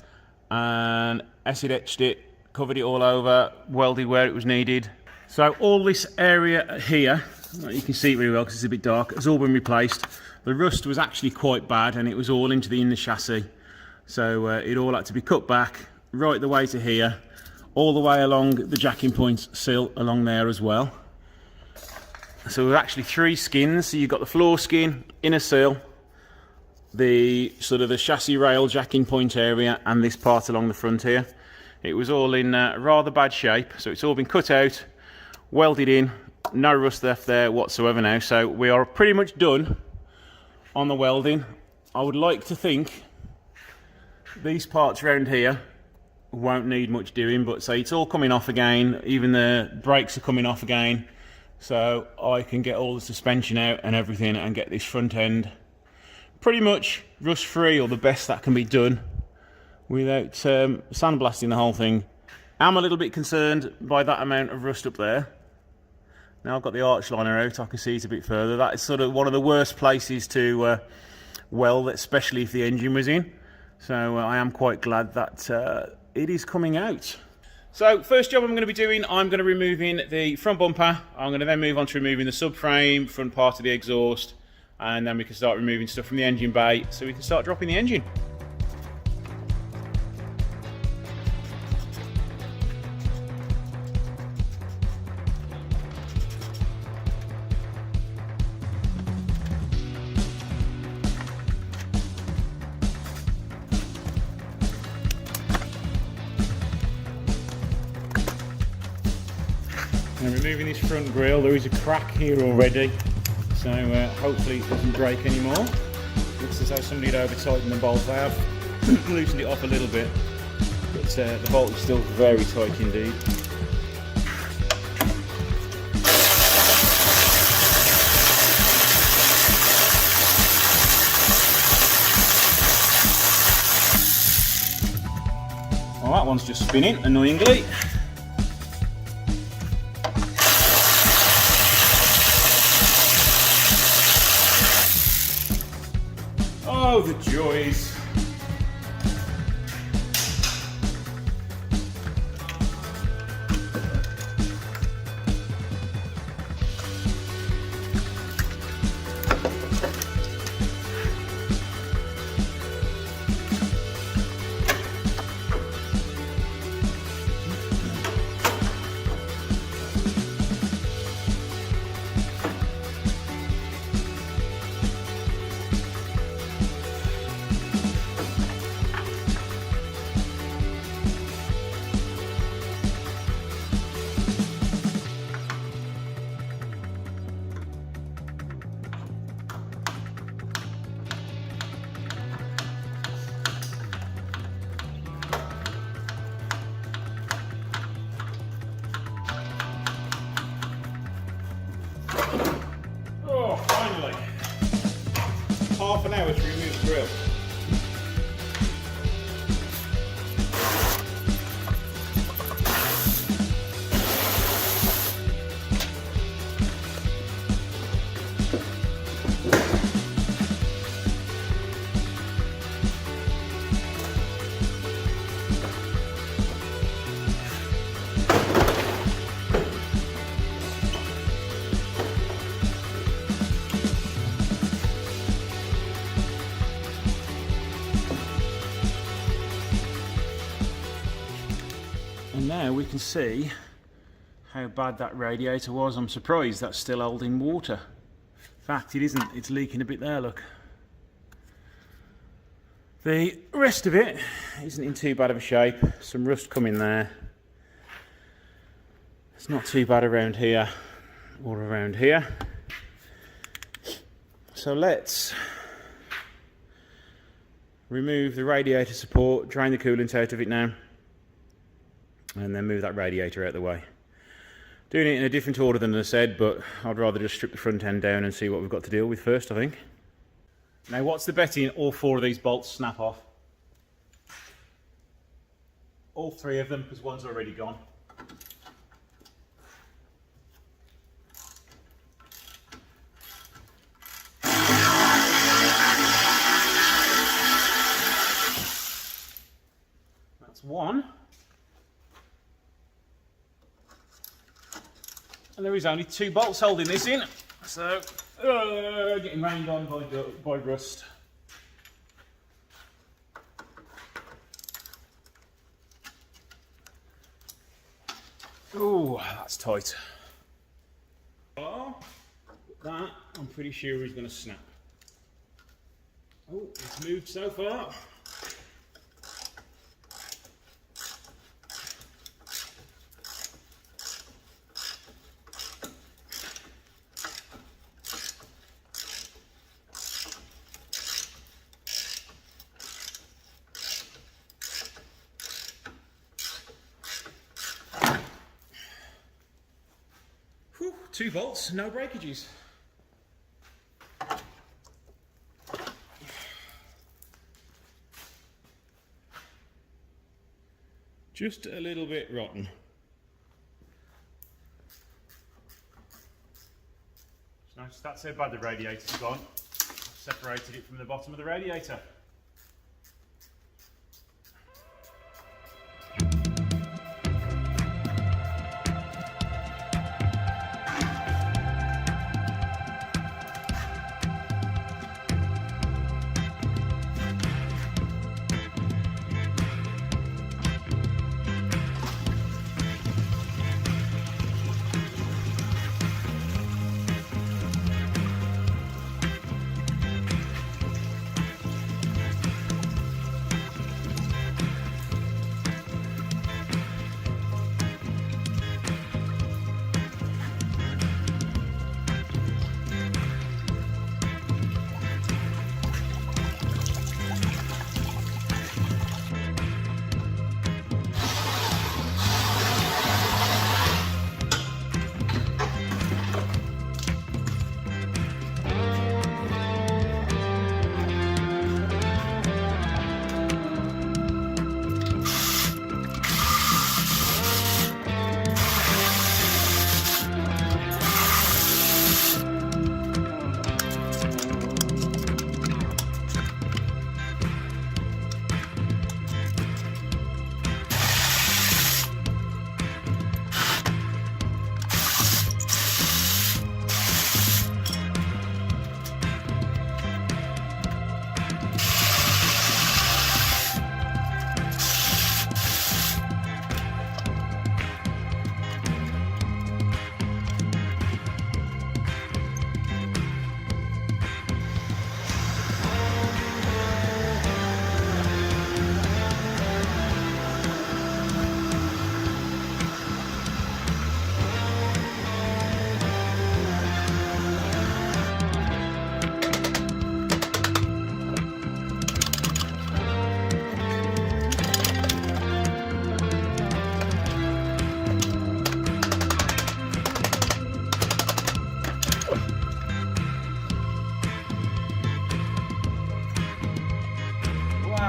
and acid etched it, covered it all over, welded where it was needed. So all this area here, you can see it really well because it's a bit dark, has all been replaced. The rust was actually quite bad and it was all into the inner chassis. So it all had to be cut back right the way to here, all the way along the jacking point sill along there as well. So we've actually 3 skins. So you've got the floor skin, inner sill, the sort of the chassis rail jacking point area, and this part along the front here. It was all in rather bad shape, so it's all been cut out, welded in, no rust left there whatsoever now. So we are pretty much done on the welding. I would like to think these parts around here won't need much doing, but say it's all coming off again, even the brakes are coming off again. So I can get all the suspension out and everything and get this front end pretty much rust free, or the best that can be done, without sandblasting the whole thing. I'm a little bit concerned by that amount of rust up there. Now I've got the arch liner out, I can see it a bit further. That is sort of one of the worst places to weld, especially if the engine was in. So I am quite glad that it is coming out. So first job I'm going to be doing, I'm going to be removing the front bumper. I'm going to then move on to removing the subframe, front part of the exhaust, and then we can start removing stuff from the engine bay so we can start dropping the engine. And removing this front grille, there is a crack here already, so hopefully it doesn't break anymore. Looks as though somebody had over-tightened the bolt. I have loosened it off a little bit, but the bolt is still very tight indeed. Well, that one's just spinning, annoyingly. Oh, the joys. Half an hour to remove the grill. And now we can see how bad that radiator was. I'm surprised that's still holding water. In fact, it isn't, it's leaking a bit there, look. The rest of it isn't in too bad of a shape. Some rust coming there. It's not too bad around here or around here. So let's remove the radiator support, drain the coolant out of it now, and then move that radiator out of the way. Doing it in a different order than I said, but I'd rather just strip the front end down and see what we've got to deal with first, I think. Now, what's the betting? All 4 of these bolts snap off. All 3 of them, because one's already gone. That's one. And there is only 2 bolts holding this in, so getting rained on by rust. Oh, that's tight. Oh, that I'm pretty sure is going to snap. Oh, it's moved so far. Whew, 2 bolts, no breakages. Just a little bit rotten. So that's how bad the radiator's gone. I've separated it from the bottom of the radiator.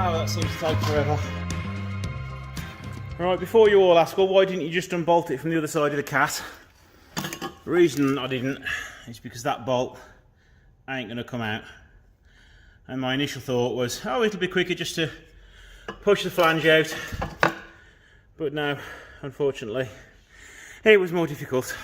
That seems to take forever. Right, before you all ask, well, why didn't you just unbolt it from the other side of the cat? The reason I didn't is because that bolt ain't going to come out. And my initial thought was, oh, it'll be quicker just to push the flange out. But no, unfortunately, it was more difficult.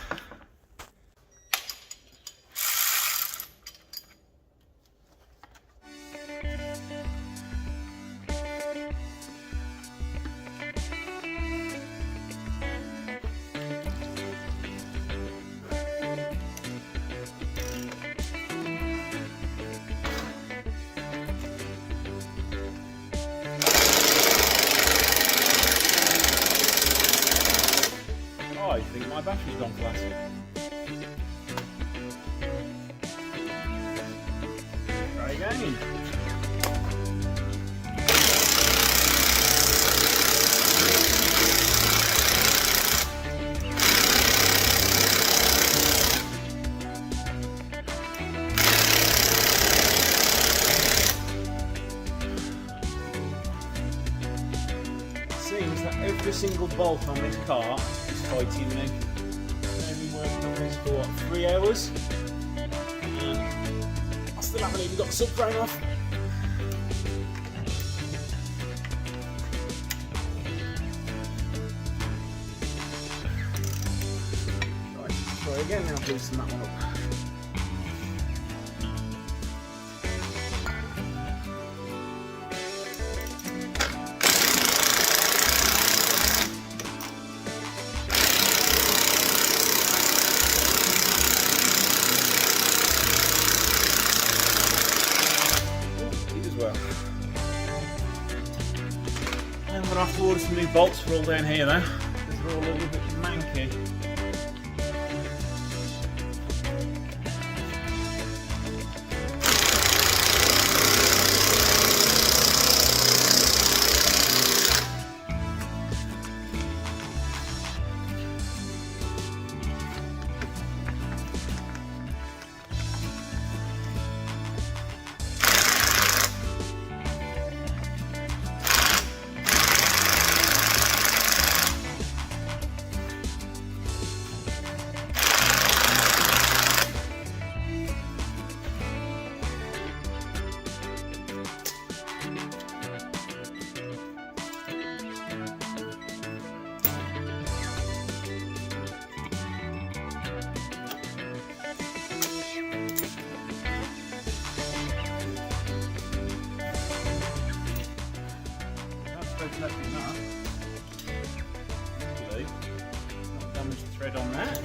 I think my battery's gone flat. Try again. seems that every single bolt on this car is fighting me. I've been working on this for what, 3 hours? And I still haven't even got the subframe off. Right, try again now, loosen that one up. I'm going to have to order some new bolts for all down here though, because they're all a little bit manky. Not damaged the thread on that.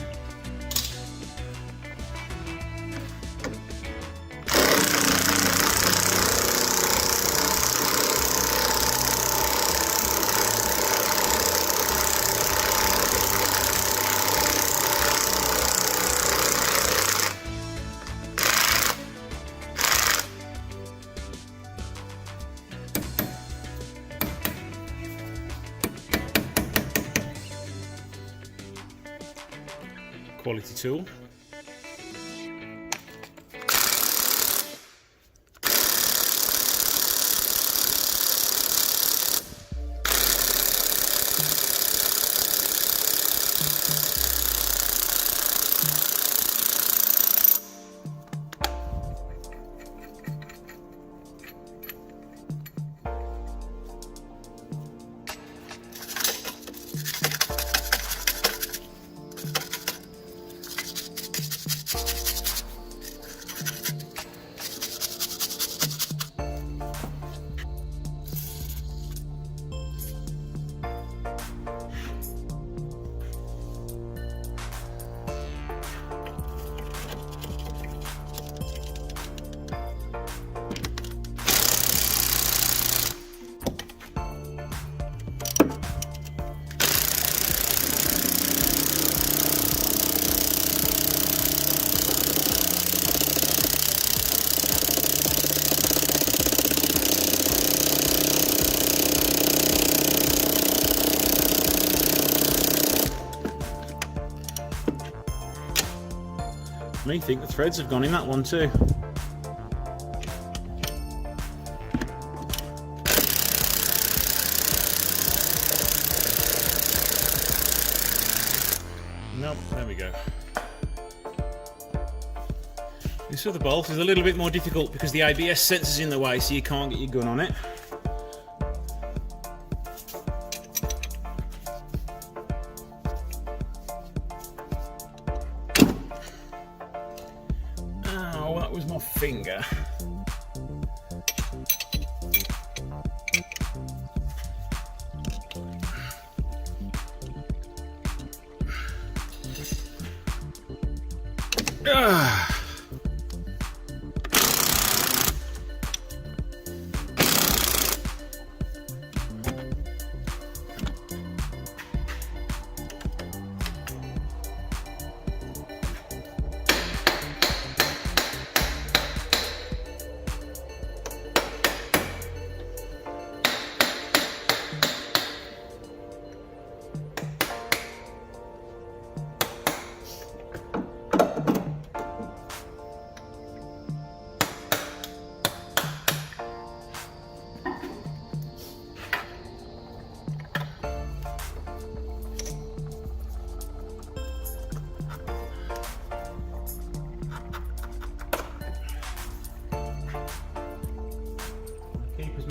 Quality tool. I think the threads have gone in that one too. Nope, there we go. This other bolt is a little bit more difficult because the ABS sensor's in the way, so you can't get your gun on it. That was my finger.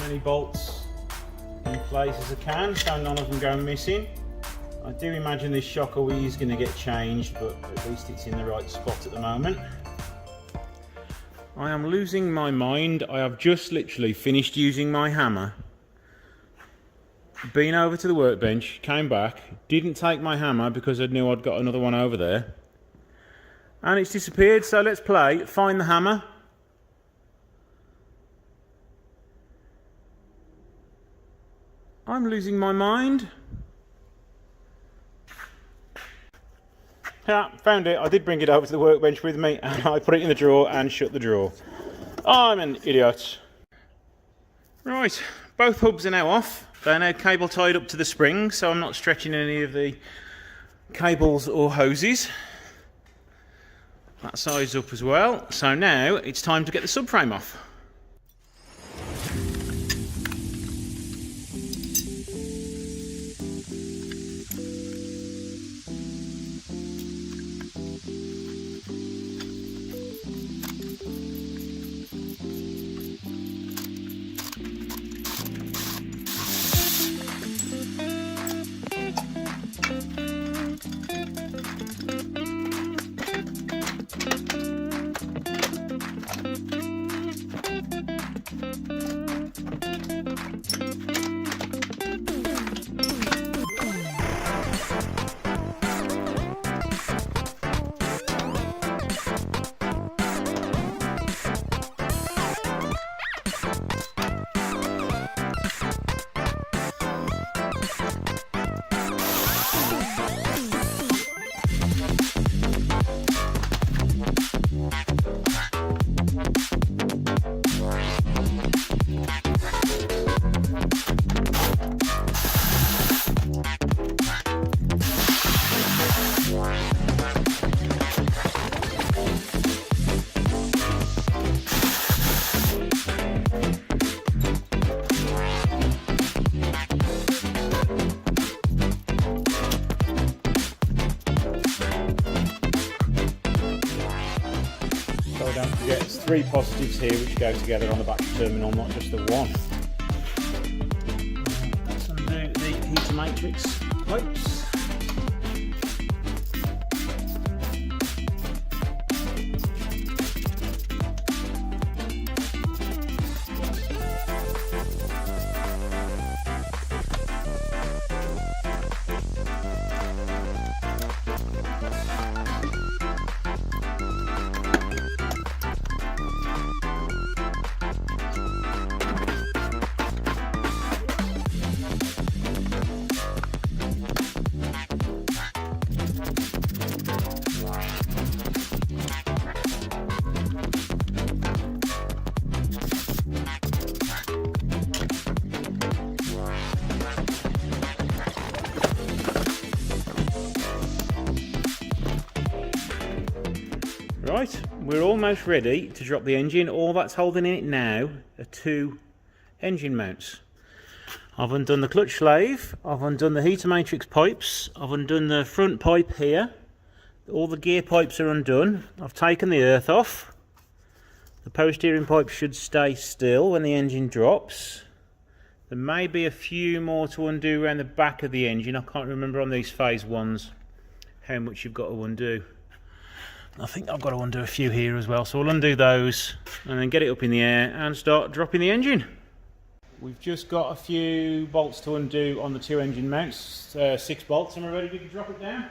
many bolts in place as I can so none of them go missing. I do imagine this shock wheel is going to get changed, but at least it's in the right spot at the moment. I am losing my mind. I have just literally finished using my hammer, been over to the workbench, came back, didn't take my hammer because I knew I'd got another one over there, and it's disappeared. So let's play Find the Hammer. I'm losing my mind. Yeah, found it. I did bring it over to the workbench with me and I put it in the drawer and shut the drawer. I'm an idiot. Right, both hubs are now off. They're now cable tied up to the spring, so I'm not stretching any of the cables or hoses. That side's up as well. So now it's time to get the subframe off. Don't forget, it's 3 positives here which go together on the back terminal, not just the one. Let's undo the heater matrix pipes. Right, we're almost ready to drop the engine. All that's holding in it now are 2 engine mounts. I've undone the clutch slave, I've undone the heater matrix pipes, I've undone the front pipe here. All the gear pipes are undone. I've taken the earth off. The power steering pipe should stay still when the engine drops. There may be a few more to undo around the back of the engine. I can't remember on these phase 1s how much you've got to undo. I think I've got to undo a few here as well, so we'll undo those and then get it up in the air and start dropping the engine. We've just got a few bolts to undo on the 2 engine mounts, 6 bolts, and we're ready to drop it down.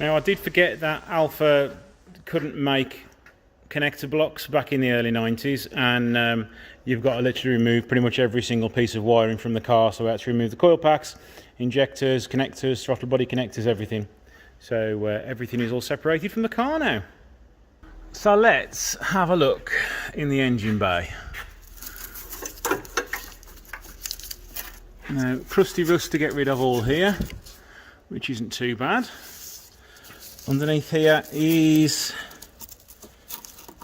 Now, I did forget that Alfa couldn't make connector blocks back in the early 90s, and you've got to literally remove pretty much every single piece of wiring from the car. So I had to remove the coil packs, injectors, connectors, throttle body connectors, everything. So everything is all separated from the car now. So let's have a look in the engine bay. Now, crusty rust to get rid of all here, which isn't too bad. Underneath here is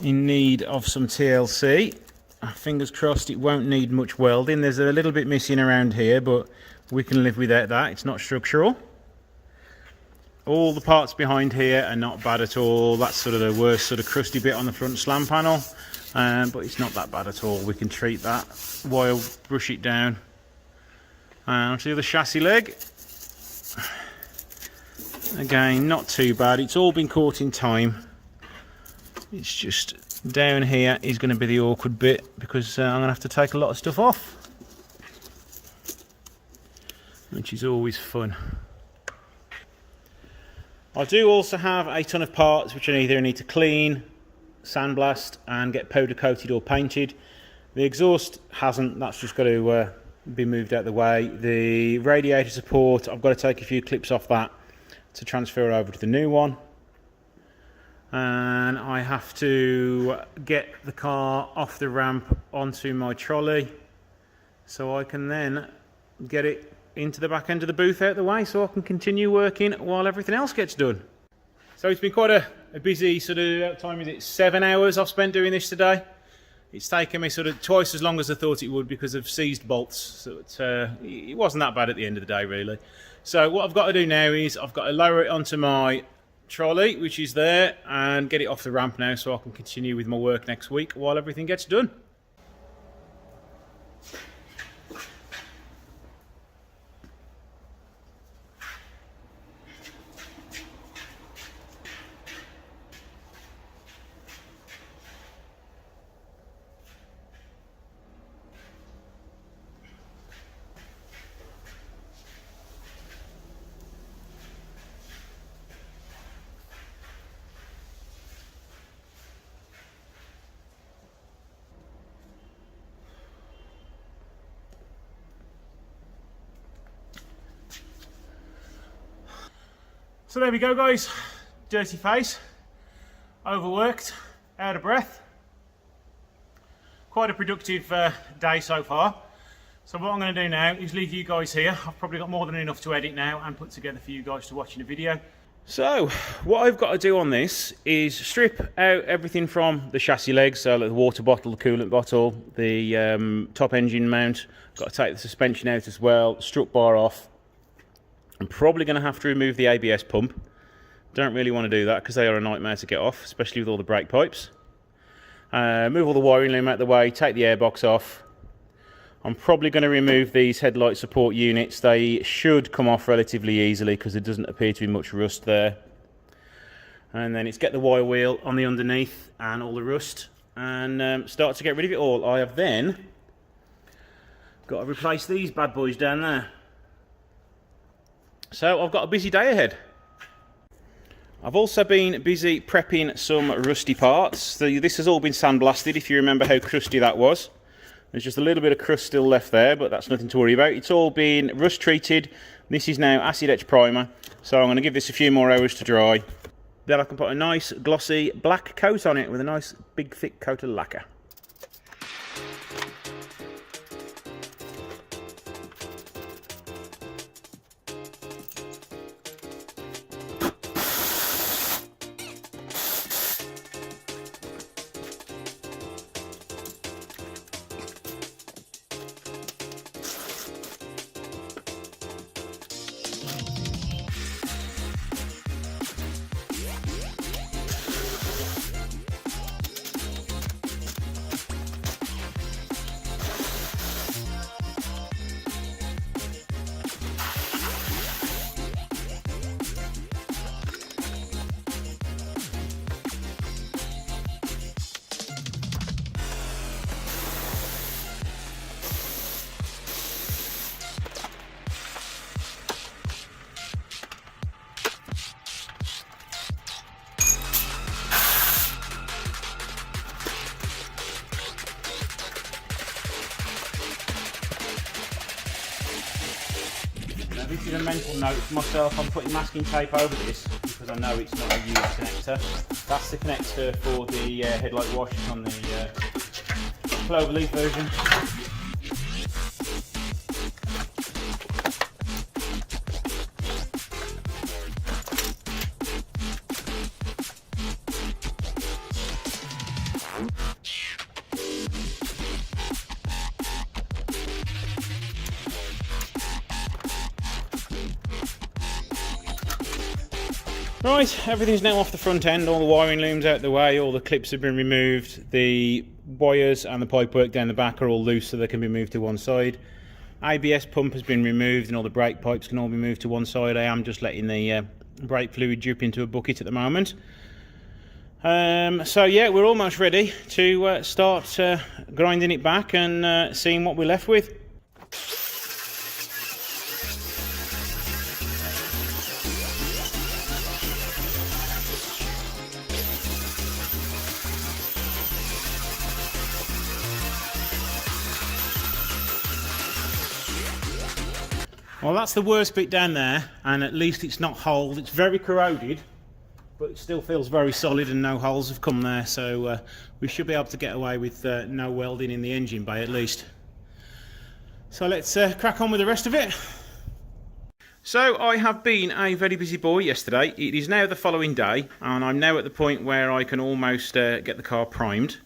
in need of some TLC. Fingers crossed it won't need much welding. There's a little bit missing around here, but we can live without that. It's not structural. All the parts behind here are not bad at all. That's sort of the worst sort of crusty bit on the front slam panel, but it's not that bad at all. We can treat that while brush it down. And onto the other chassis leg. Again, not too bad. It's all been caught in time. It's just down here is going to be the awkward bit, because I'm going to have to take a lot of stuff off, which is always fun. I do also have a ton of parts which I either need to clean, sandblast and get powder coated or painted. The exhaust hasn't, that's just got to be moved out of the way. The radiator support, I've got to take a few clips off that to transfer over to the new one. And I have to get the car off the ramp onto my trolley so I can then get it into the back end of the booth out the way so I can continue working while everything else gets done. So it's been quite a busy sort of, what time is it, 7 hours I've spent doing this today. It's taken me sort of twice as long as I thought it would because of seized bolts, so it wasn't that bad at the end of the day really. So what I've got to do now is I've got to lower it onto my trolley, which is there, and get it off the ramp now so I can continue with my work next week while everything gets done. So there we go guys, dirty face, overworked, out of breath. Quite a productive day so far. So what I'm going to do now is leave you guys here. I've probably got more than enough to edit now and put together for you guys to watch in a video. So what I've got to do on this is strip out everything from the chassis legs, so like the water bottle, the coolant bottle, the top engine mount. Got to take the suspension out as well, strut bar off. I'm probably going to have to remove the ABS pump. Don't really want to do that because they are a nightmare to get off, especially with all the brake pipes. Move all the wiring loom out of the way, take the airbox off. I'm probably going to remove these headlight support units. They should come off relatively easily because there doesn't appear to be much rust there. And then it's get the wire wheel on the underneath and all the rust and start to get rid of it all. I have then got to replace these bad boys down there. So I've got a busy day ahead. I've also been busy prepping some rusty parts. So this has all been sandblasted, if you remember how crusty that was. There's just a little bit of crust still left there, but that's nothing to worry about. It's all been rust treated. This is now acid etch primer. So I'm going to give this a few more hours to dry. Then I can put a nice glossy black coat on it with a nice big thick coat of lacquer. mental note for myself, I'm putting masking tape over this because I know it's not a used connector. That's the connector for the headlight washers on the Cloverleaf version. Right, everything's now off the front end, all the wiring looms out the way, all the clips have been removed, the wires and the pipework down the back are all loose so they can be moved to one side. ABS pump has been removed and all the brake pipes can all be moved to one side. I am just letting the brake fluid drip into a bucket at the moment. So yeah, we're almost ready to start grinding it back and seeing what we're left with. Well, that's the worst bit down there, and at least it's not holed. It's very corroded, but it still feels very solid and no holes have come there, so we should be able to get away with no welding in the engine bay at least. So let's crack on with the rest of it. So I have been a very busy boy yesterday. It is now the following day, and I'm now at the point where I can almost get the car primed.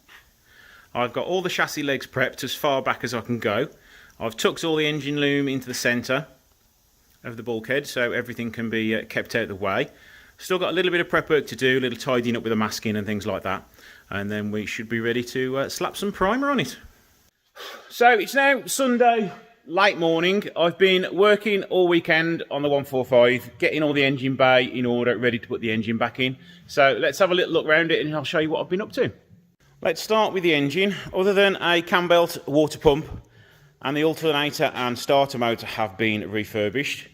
I've got all the chassis legs prepped as far back as I can go. I've tucked all the engine loom into the centre of the bulkhead so everything can be kept out of the way. Still got a little bit of prep work to do, a little tidying up with the masking and things like that, and then we should be ready to slap some primer on it. So it's now Sunday late morning. I've been working all weekend on the 145, getting all the engine bay in order, ready to put the engine back in. So let's have a little look around it and I'll show you what I've been up to. Let's start with the engine. Other than a cam belt, water pump and the alternator and starter motor have been refurbished.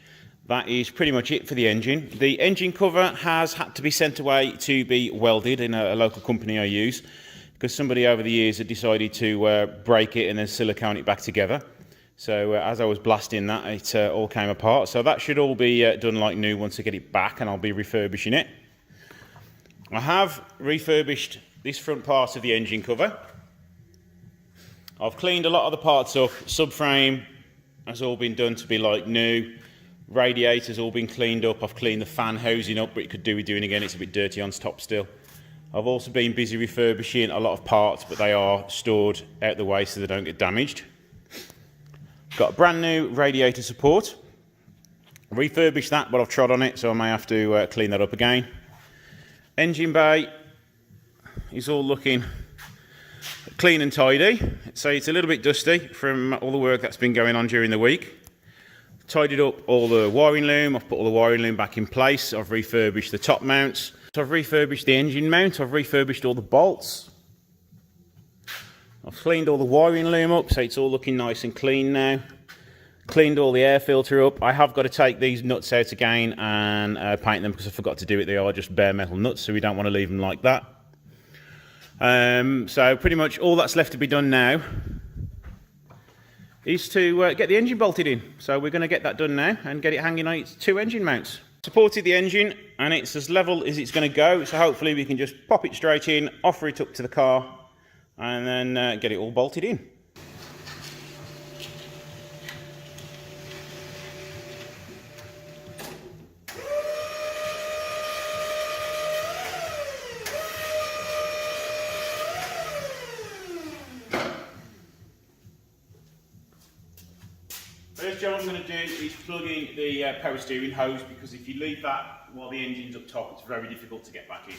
That is pretty much it for the engine. The engine cover has had to be sent away to be welded in a local company I use, because somebody over the years had decided to break it and then silicone it back together. So as I was blasting that, it all came apart. So that should all be done like new once I get it back, and I'll be refurbishing it. I have refurbished this front part of the engine cover. I've cleaned a lot of the parts up. Subframe has all been done to be like new. Radiator's all been cleaned up. I've cleaned the fan housing up, but it could do with doing again. It's a bit dirty on top still. I've also been busy refurbishing a lot of parts, but they are stored out the way so they don't get damaged. Got a brand new radiator support. Refurbished that, but I've trod on it, so I may have to clean that up again. Engine bay is all looking clean and tidy. So it's a little bit dusty from all the work that's been going on during the week. Tidied up all the wiring loom. I've put all the wiring loom back in place. I've refurbished the top mounts. So I've refurbished the engine mount. I've refurbished all the bolts. I've cleaned all the wiring loom up, so it's all looking nice and clean now. Cleaned all the air filter up. I have got to take these nuts out again and paint them because I forgot to do it. They are just bare metal nuts, so we don't want to leave them like that. So pretty much all that's left to be done now is to get the engine bolted in. So we're going to get that done now and get it hanging on its two engine mounts. Supported the engine and it's as level as it's going to go, so hopefully we can just pop it straight in, offer it up to the car and then get it all bolted in. First job I'm going to do is plug in the power steering hose, because if you leave that while the engine's up top, it's very difficult to get back in.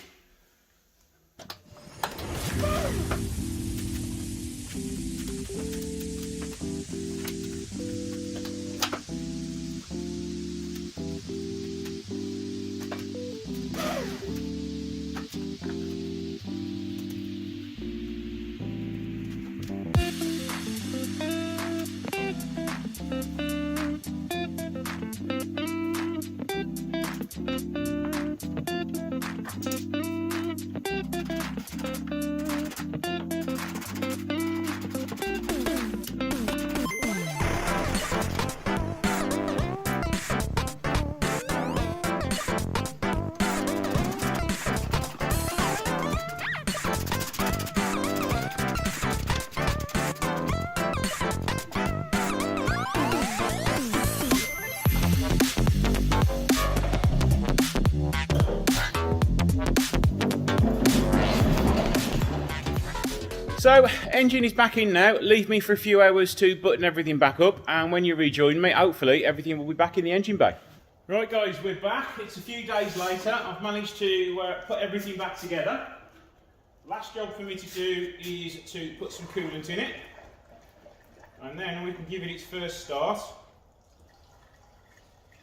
So, engine is back in now. Leave me for a few hours to button everything back up, and when you rejoin me, hopefully everything will be back in the engine bay. Right guys, we're back. It's a few days later. I've managed to put everything back together. Last job for me to do is to put some coolant in it, and then we can give it its first start,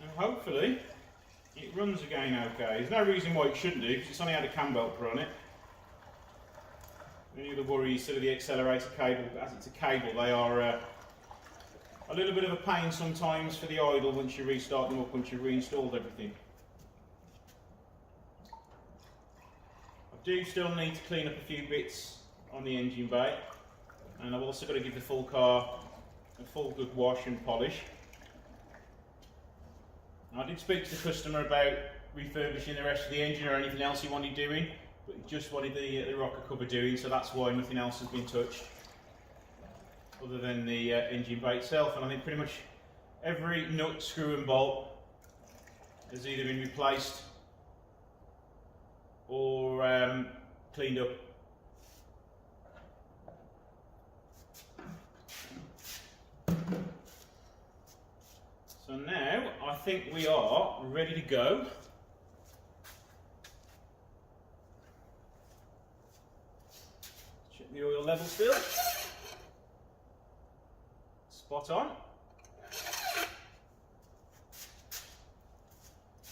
and hopefully it runs again okay. There's no reason why it shouldn't do, because it's only had a cam belt put on it. The only other worry is sort of the accelerator cable. As it's a cable, they are a little bit of a pain sometimes for the idle once you restart them up, once you've reinstalled everything. I do still need to clean up a few bits on the engine bay, and I've also got to give the full car a full good wash and polish. I did speak to the customer about refurbishing the rest of the engine or anything else he wanted doing, but he just wanted the rocker cover doing, so that's why nothing else has been touched other than the engine bay itself. And I think pretty much every nut, screw and bolt has either been replaced or cleaned up. So now I think we are ready to go. Check the oil level still. Spot on.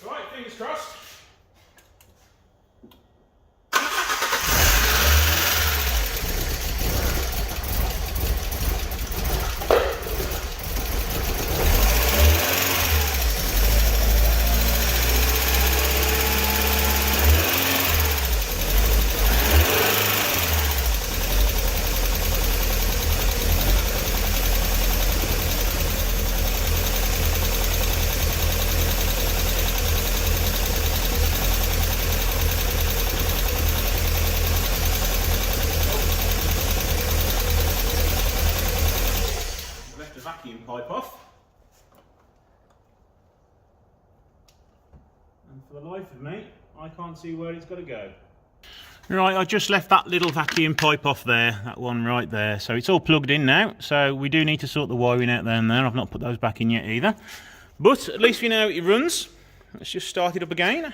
Right, fingers crossed. Vacuum pipe off, and for the life of me I can't see where it's got to go. Right, I just left that little vacuum pipe off there, that one right there, so it's all plugged in now. So we do need to sort the wiring out there and there. I've not put those back in yet either, but at least we know it runs. Let's just start it up again.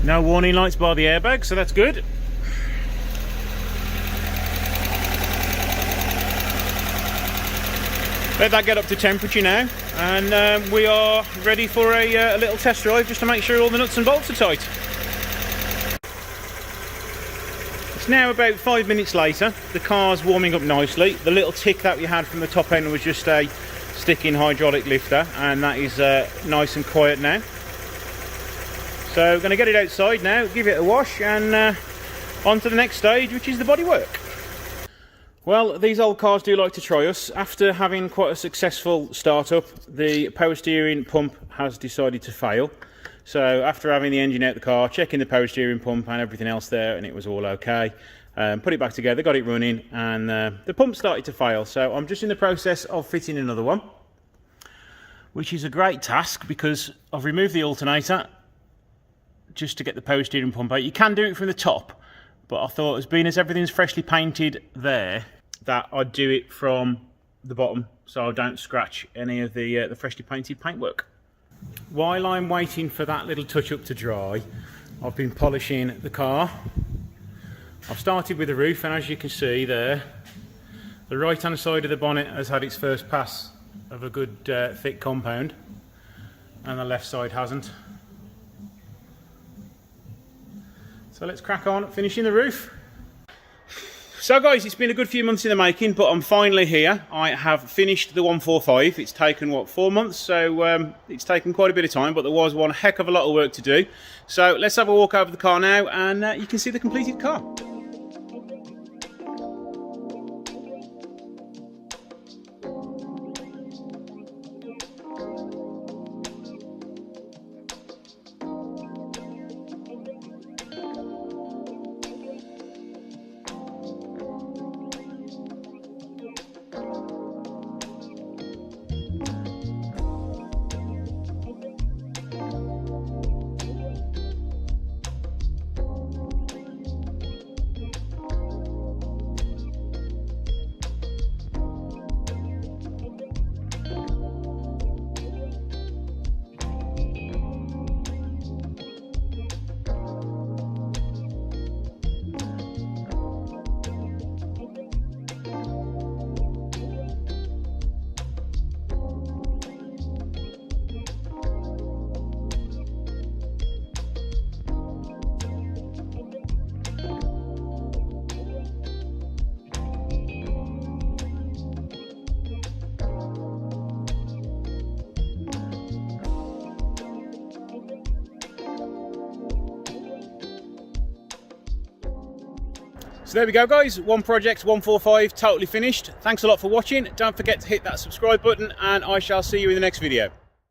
No warning lights by the airbag, so that's good. Let that get up to temperature now, and we are ready for a little test drive just to make sure all the nuts and bolts are tight. It's now about 5 minutes later. The car's warming up nicely. The little tick that we had from the top end was just a sticking hydraulic lifter, and that is nice and quiet now. So we're going to get it outside now, give it a wash, and on to the next stage, which is the bodywork. Well, these old cars do like to try us. After having quite a successful startup, the power steering pump has decided to fail. So after having the engine out the car, checking the power steering pump and everything else there, and it was all okay, put it back together, got it running, and the pump started to fail. So I'm just in the process of fitting another one, which is a great task because I've removed the alternator just to get the power steering pump out. You can do it from the top, but I thought, as being as everything's freshly painted there, that I'd do it from the bottom so I don't scratch any of the freshly painted paintwork. While I'm waiting for that little touch up to dry, I've been polishing the car. I've started with the roof, and as you can see there, the right hand side of the bonnet has had its first pass of a good thick compound, and the left side hasn't. So let's crack on finishing the roof. So guys, it's been a good few months in the making, but I'm finally here. I have finished the 145. It's taken, what, 4 months? So it's taken quite a bit of time, but there was one heck of a lot of work to do. So let's have a walk over the car now, and you can see the completed car. So there we go, guys. One project, 145, totally finished. Thanks a lot for watching. Don't forget to hit that subscribe button, and I shall see you in the next video.